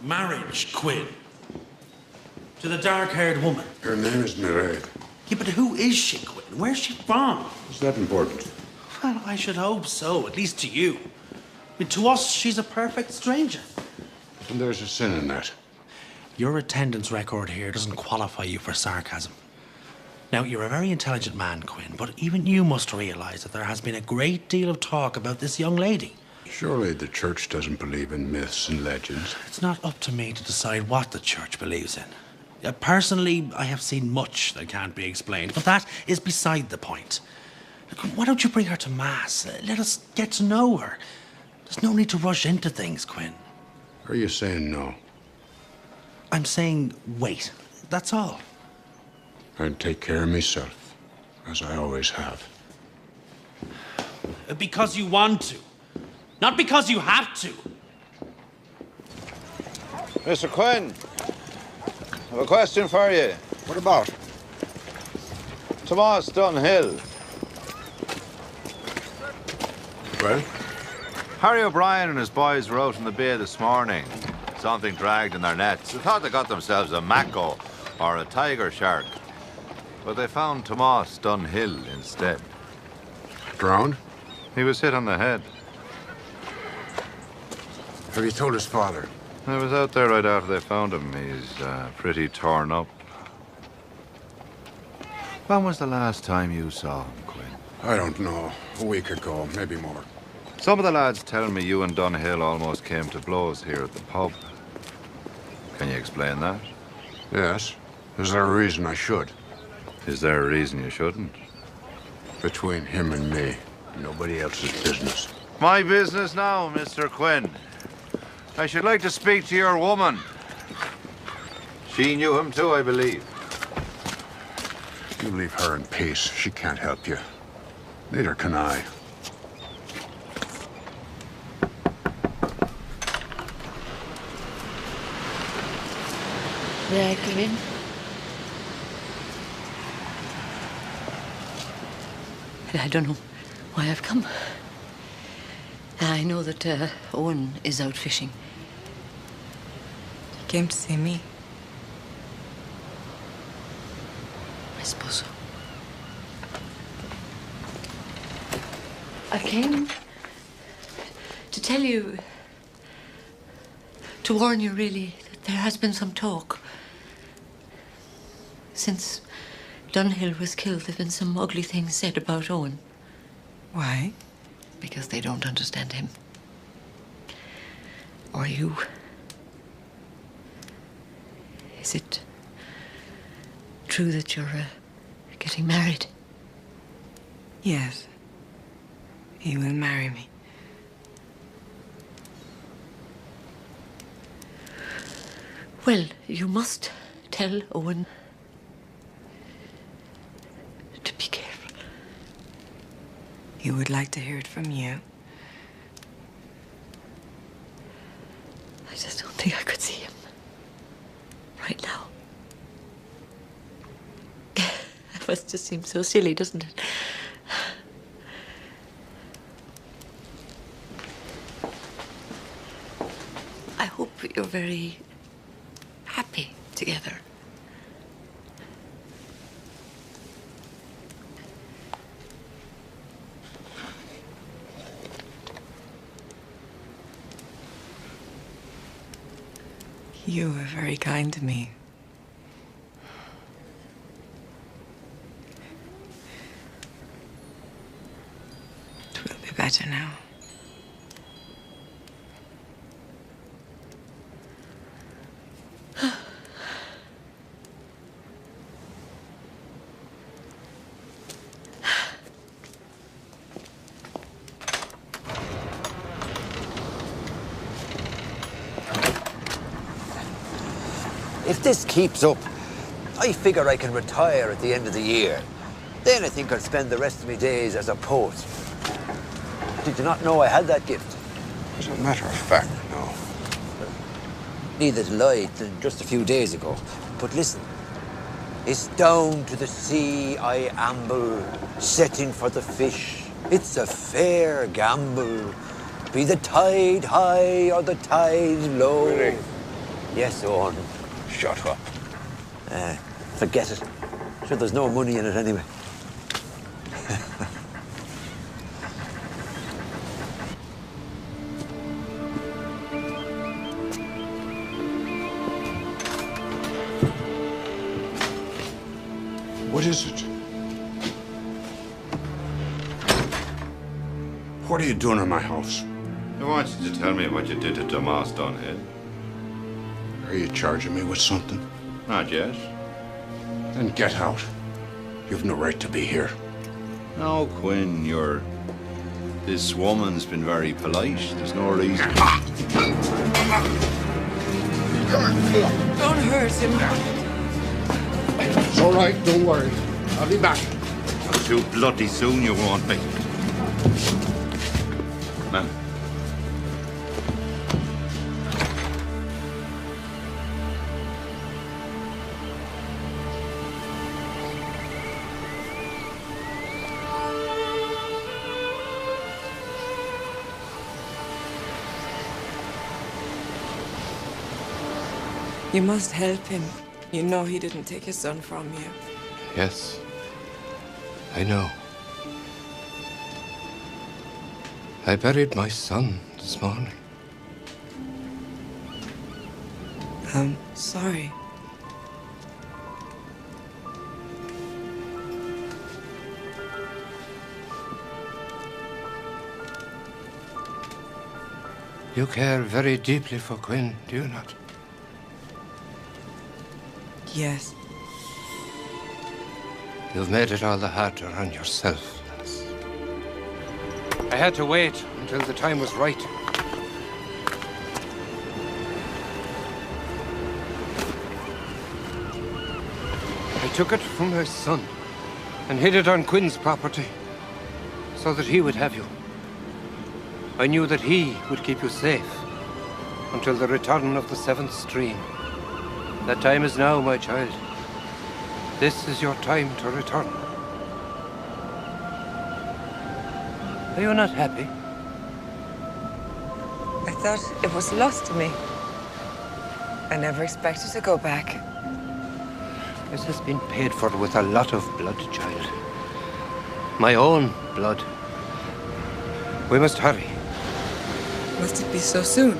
Marriage, Quinn. To the dark-haired woman. Her name is Mairead. Yeah, but who is she, Quinn? Where's she from? Is that important? Well, I should hope so, at least to you. I mean, to us, she's a perfect stranger. And there's a sin in that. Your attendance record here doesn't qualify you for sarcasm. Now, you're a very intelligent man, Quinn, but even you must realize that there has been a great deal of talk about this young lady. Surely the church doesn't believe in myths and legends. It's not up to me to decide what the church believes in. Personally, I have seen much that can't be explained, but that is beside the point. Look, why don't you bring her to Mass? Let us get to know her. There's no need to rush into things, Quinn. Are you saying no? I'm saying wait. That's all. I'd take care of myself, as I always have. Because you want to. Not because you have to. Mr. Quinn, I have a question for you. What about? Tomas Dunhill. Well? Harry O'Brien and his boys were out in the bay this morning. Something dragged in their nets. They thought they got themselves a mako or a tiger shark. But they found Tomas Dunhill instead. Drowned? He was hit on the head. Have you told his father? I was out there right after they found him. He's pretty torn up. When was the last time you saw him, Quinn? I don't know. A week ago, maybe more. Some of the lads tell me you and Dunhill almost came to blows here at the pub. Can you explain that? Yes. Is there a reason I should? Is there a reason you shouldn't? Between him and me, nobody else's business. My business now, Mr. Quinn. I should like to speak to your woman. She knew him too, I believe. You leave her in peace. She can't help you. Neither can I. May I come in? I don't know why I've come. I know that Owen is out fishing. He came to see me. I suppose so. I came to tell you, to warn you really, that there has been some talk. Since Dunhill was killed, there have been some ugly things said about Owen. Why? Because they don't understand him. Or you. Is it true that you're getting married? Yes. He will marry me. Well, you must tell Owen to be careful. He would like to hear it from you. I just don't think I could see him right now. It must just seem so silly, doesn't it? I hope you're very happy together. You were very kind to me. It will be better now. If this keeps up, I figure I can retire at the end of the year. Then I think I'll spend the rest of my days as a poet. Did you not know I had that gift? As a matter of fact, no. Neither did I till just a few days ago. But listen, it's down to the sea I amble, setting for the fish. It's a fair gamble, be the tide high or the tide low. Really? Yes, Owen. Shut up. Forget it. Sure, there's no money in it anyway. What is it? What are you doing in my house? I want you to tell me what you did to Tomas Dunhill. Are you charging me with something? Not yet. Then get out. You've no right to be here. No, Quinn, this woman's been very polite. There's no reason. Don't hurt him. It's all right, don't worry. I'll be back. Not too bloody soon you won't be. Man. You must help him. You know he didn't take his son from you. Yes, I know. I buried my son this morning. I'm sorry. You care very deeply for Quinn, do you not? Yes. You've made it all the harder on yourself, Dennis. I had to wait until the time was right. took it from my son and hid it on Quinn's property so that he would have you. I knew that he would keep you safe until the return of the seventh stream. That time is now, my child. This is your time to return. Are you not happy? I thought it was lost to me. I never expected to go back. This has been paid for with a lot of blood, child. My own blood. We must hurry. Must it be so soon?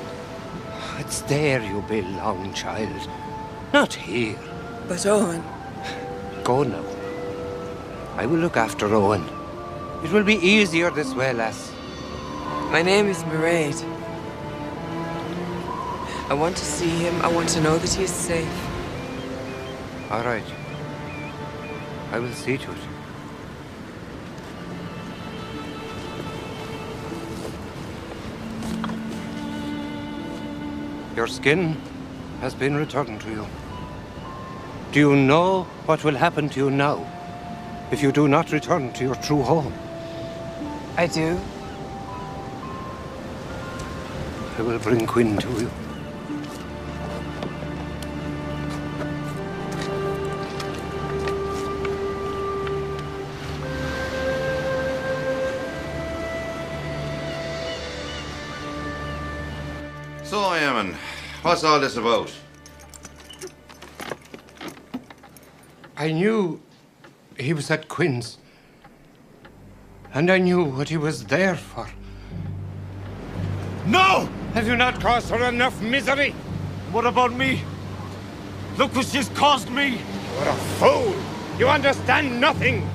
It's there you belong, child. Not here. But Owen... Go now. I will look after Owen. It will be easier this way, lass. My name is Mairead. I want to see him. I want to know that he is safe. All right. I will see to it. Your skin has been returned to you. Do you know what will happen to you now if you do not return to your true home? I do. I will bring Quinn to you. So, Eamon, what's all this about? I knew he was at Quinn's. And I knew what he was there for. No! Have you not caused her enough misery? What about me? Look what she's caused me! You're a fool! You understand nothing!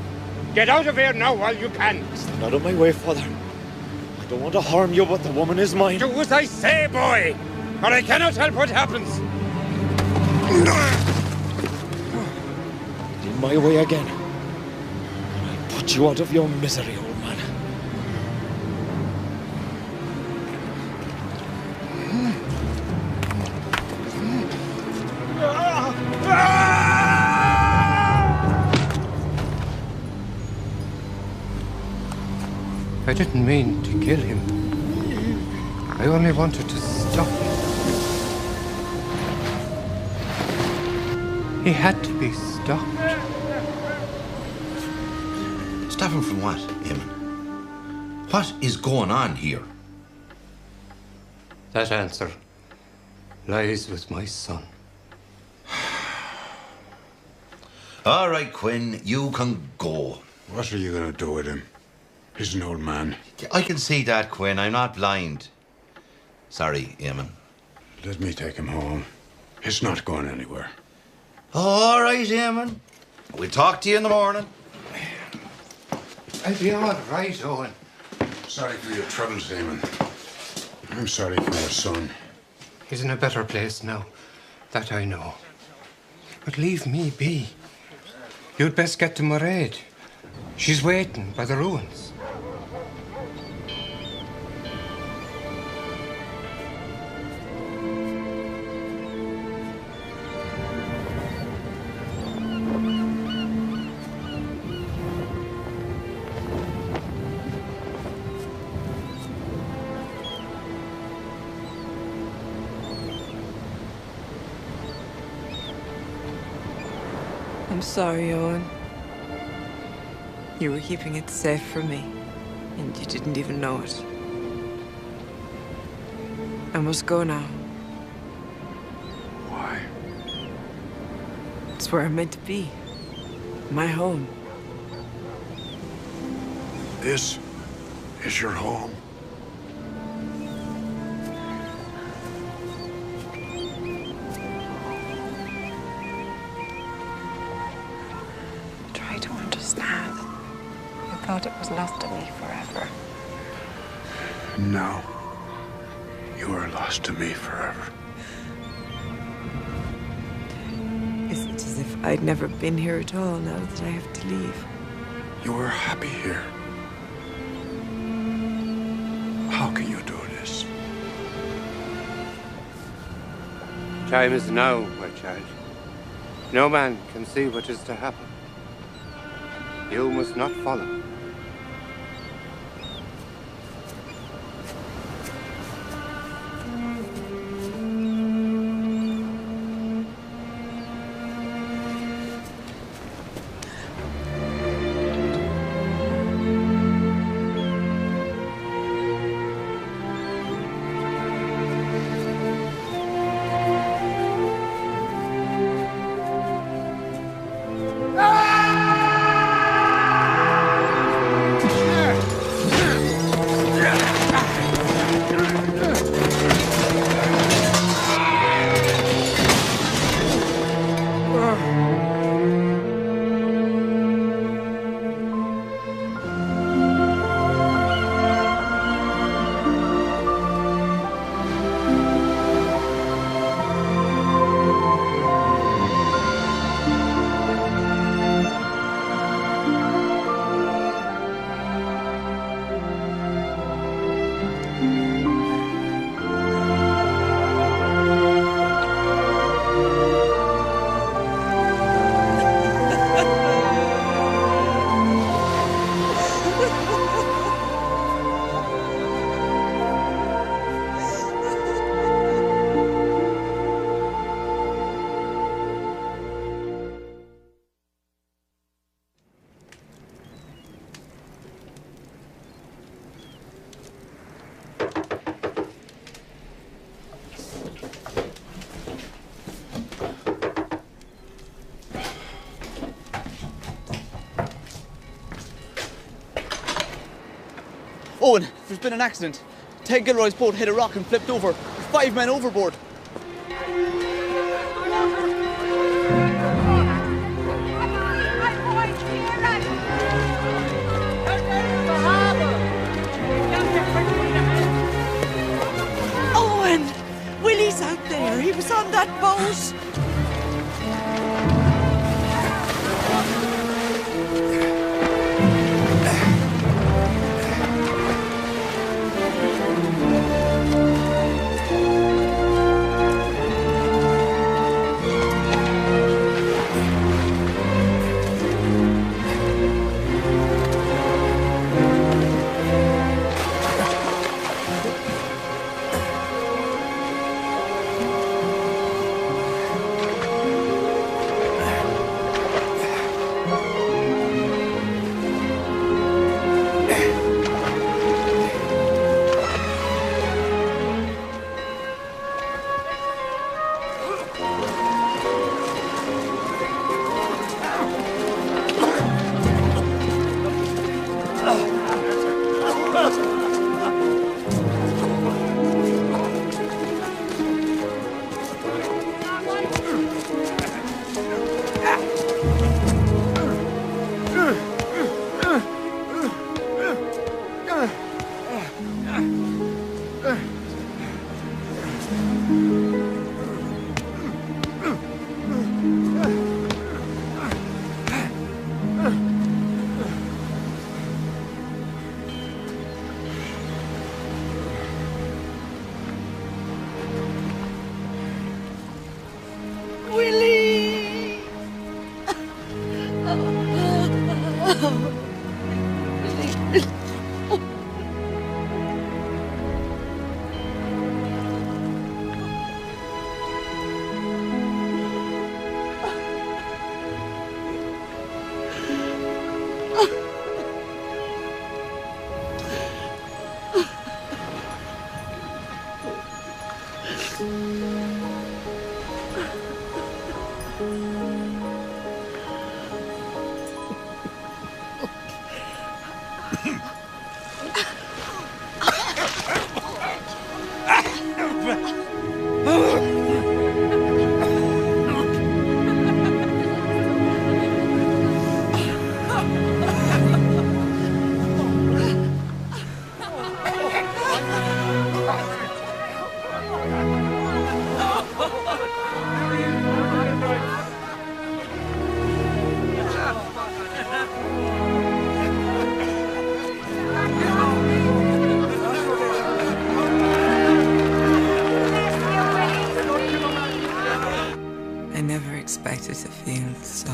Get out of here now while you can! Stand out of my way, Father. I don't want to harm you, but the woman is mine. Do as I say, boy! Or I cannot help what happens! Get in my way again, and I'll put you out of your misery, old man. I didn't mean to kill him. I only wanted to stop him. He had to be stopped. Stop him from what, Eamon? What is going on here? That answer lies with my son. All right, Quinn, you can go. What are you going to do with him? He's an old man. I can see that, Quinn. I'm not blind. Sorry, Eamon. Let me take him home. He's not going anywhere. All right, Eamon. We'll talk to you in the morning. I'll be all right, Owen. Sorry for your troubles, Eamon. I'm sorry for your son. He's in a better place now. That I know. But leave me be. You'd best get to Mairead. She's waiting by the ruins. I'm sorry, Owen. You were keeping it safe for me, and you didn't even know it. I must go now. Why? It's where I'm meant to be. My home. This is your home. Try to understand. I thought it was lost to me forever. No. You are lost to me forever. Is it as if I'd never been here at all now that I have to leave? You were happy here. How can you do this? Time is now, my child. No man can see what is to happen. You must not follow. Owen, there's been an accident. Ted Gilroy's boat hit a rock and flipped over. 5 men overboard. Owen! Willie's out there. He was on that boat.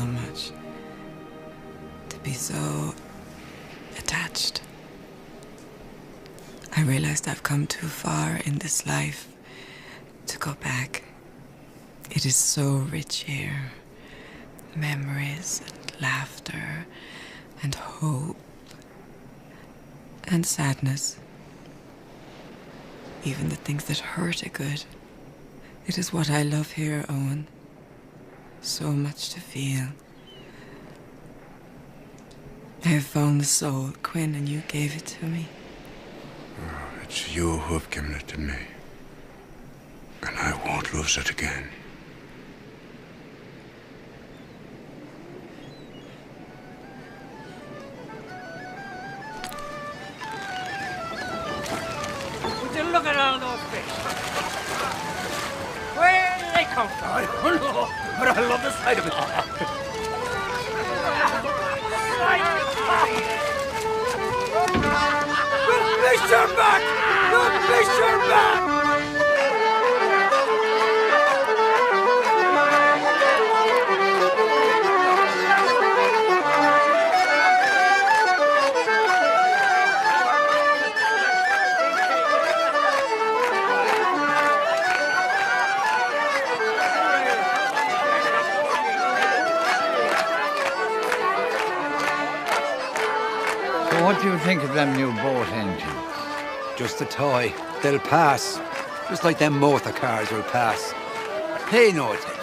much. To be so attached. I realized I've come too far in this life to go back. It is so rich here. Memories and laughter and hope and sadness. Even the things that hurt are good. It is what I love here, Owen. So much to feel. I have found the soul, Quinn, and you gave it to me. Oh, it's you who have given it to me. And I won't lose it again. Would you look at all those fish? Where do they come from? I don't know, but I love the sight of it. The fish are back! The fish are back! So what do you think of them new boat engines? Just a toy. They'll pass. Just like them motor cars will pass. Pay no attention.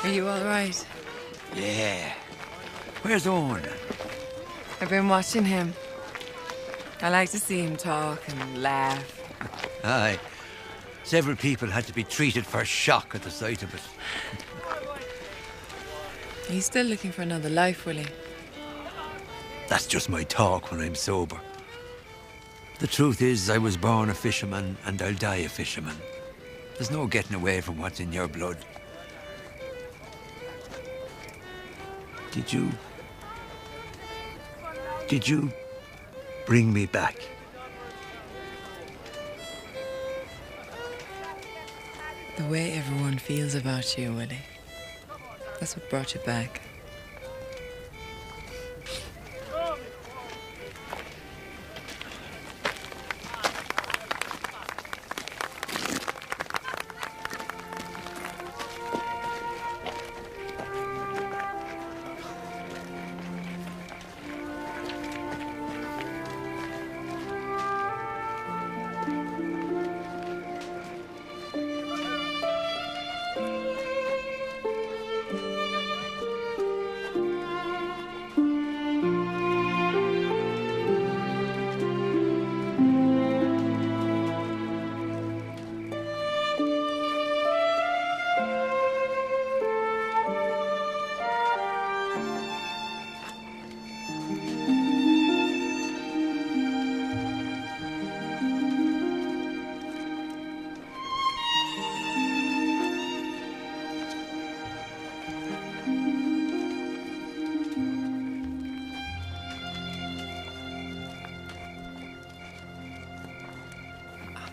Are you all right? Yeah. Where's Owen? I've been watching him. I like to see him talk and laugh. Aye. Several people had to be treated for shock at the sight of it. He's still looking for another life, will he? That's just my talk when I'm sober. The truth is, I was born a fisherman and I'll die a fisherman. There's no getting away from what's in your blood. Did you bring me back? The way everyone feels about you, Willie. That's what brought you back.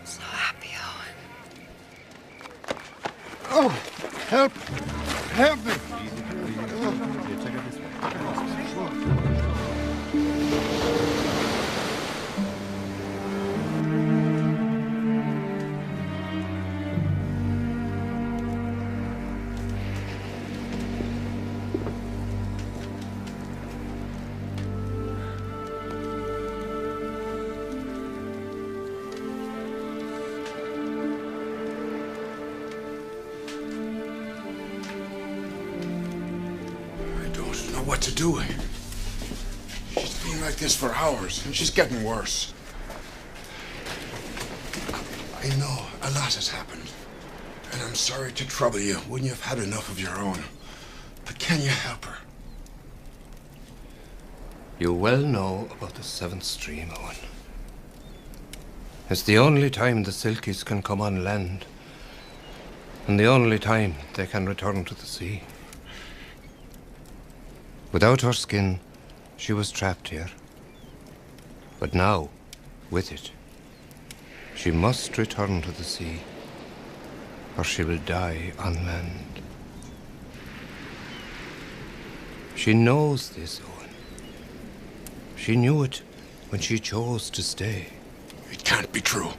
So happy, Owen. Oh, help! Help me! What to do? She's been like this for hours, and she's getting worse. I know a lot has happened, and I'm sorry to trouble you when you've had enough of your own. But can you help her? You well know about the seventh stream, Owen. It's the only time the Silkies can come on land, and the only time they can return to the sea. Without her skin, she was trapped here. But now, with it, she must return to the sea, or she will die on land. She knows this, Owen. She knew it when she chose to stay. It can't be true.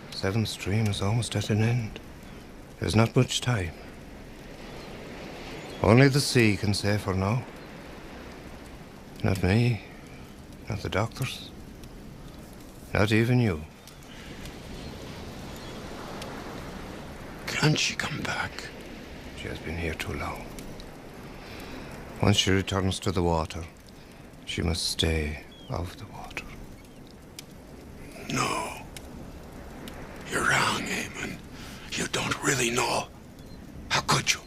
Seventh Stream is almost at an end. There's not much time. Only the sea can save her now. Not me, not the doctors, not even you. Can't she come back? She has been here too long. Once she returns to the water, she must stay of the water. No. You're wrong, Eamon. You don't really know. How could you?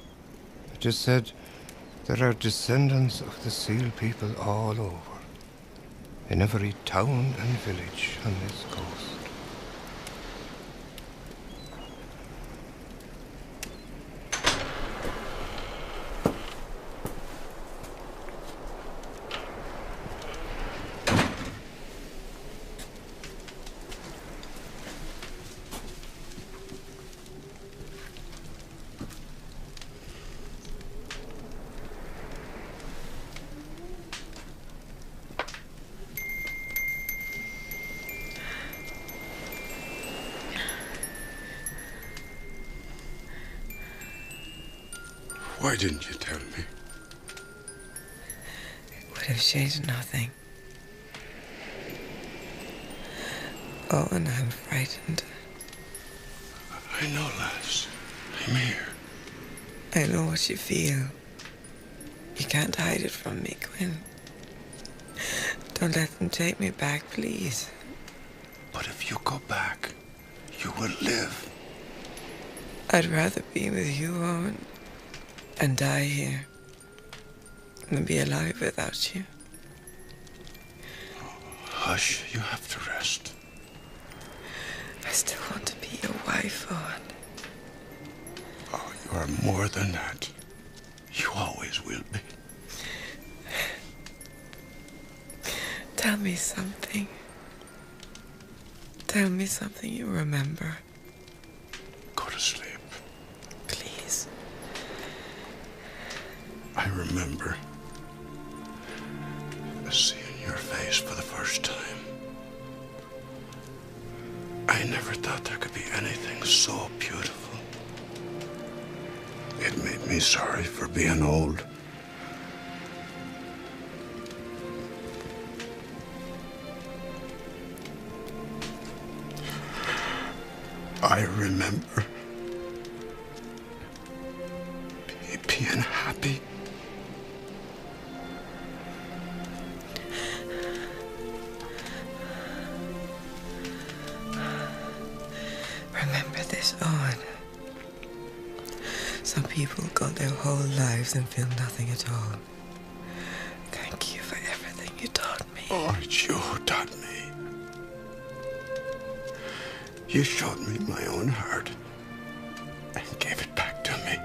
I just said there are descendants of the seal people all over, in every town and village on this coast. Why didn't you tell me? It would have changed nothing. Oh, and I'm frightened. I know, lass. I'm here. I know what you feel. You can't hide it from me, Quinn. Don't let them take me back, please. But if you go back, you will live. I'd rather be with you, Owen, and die here than be alive without you. Hush, you have to rest. I still want to be your wife, Owen. Oh, you are more than that. You always will be. Tell me something. Tell me something you remember. Go to sleep. Please. I remember seeing your face for the first time. I never thought there could be anything so beautiful. It made me sorry for being old. I remember being happy. Remember this, Owen. Some people go their whole lives and feel nothing at all. Thank you for everything you taught me. Oh, it's you who taught me. You showed me my own heart and gave it back to me.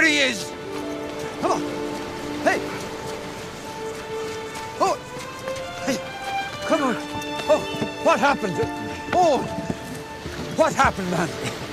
he is! Come on. Hey! Oh! Hey! Come on! Oh! What happened? Oh! What happened, man?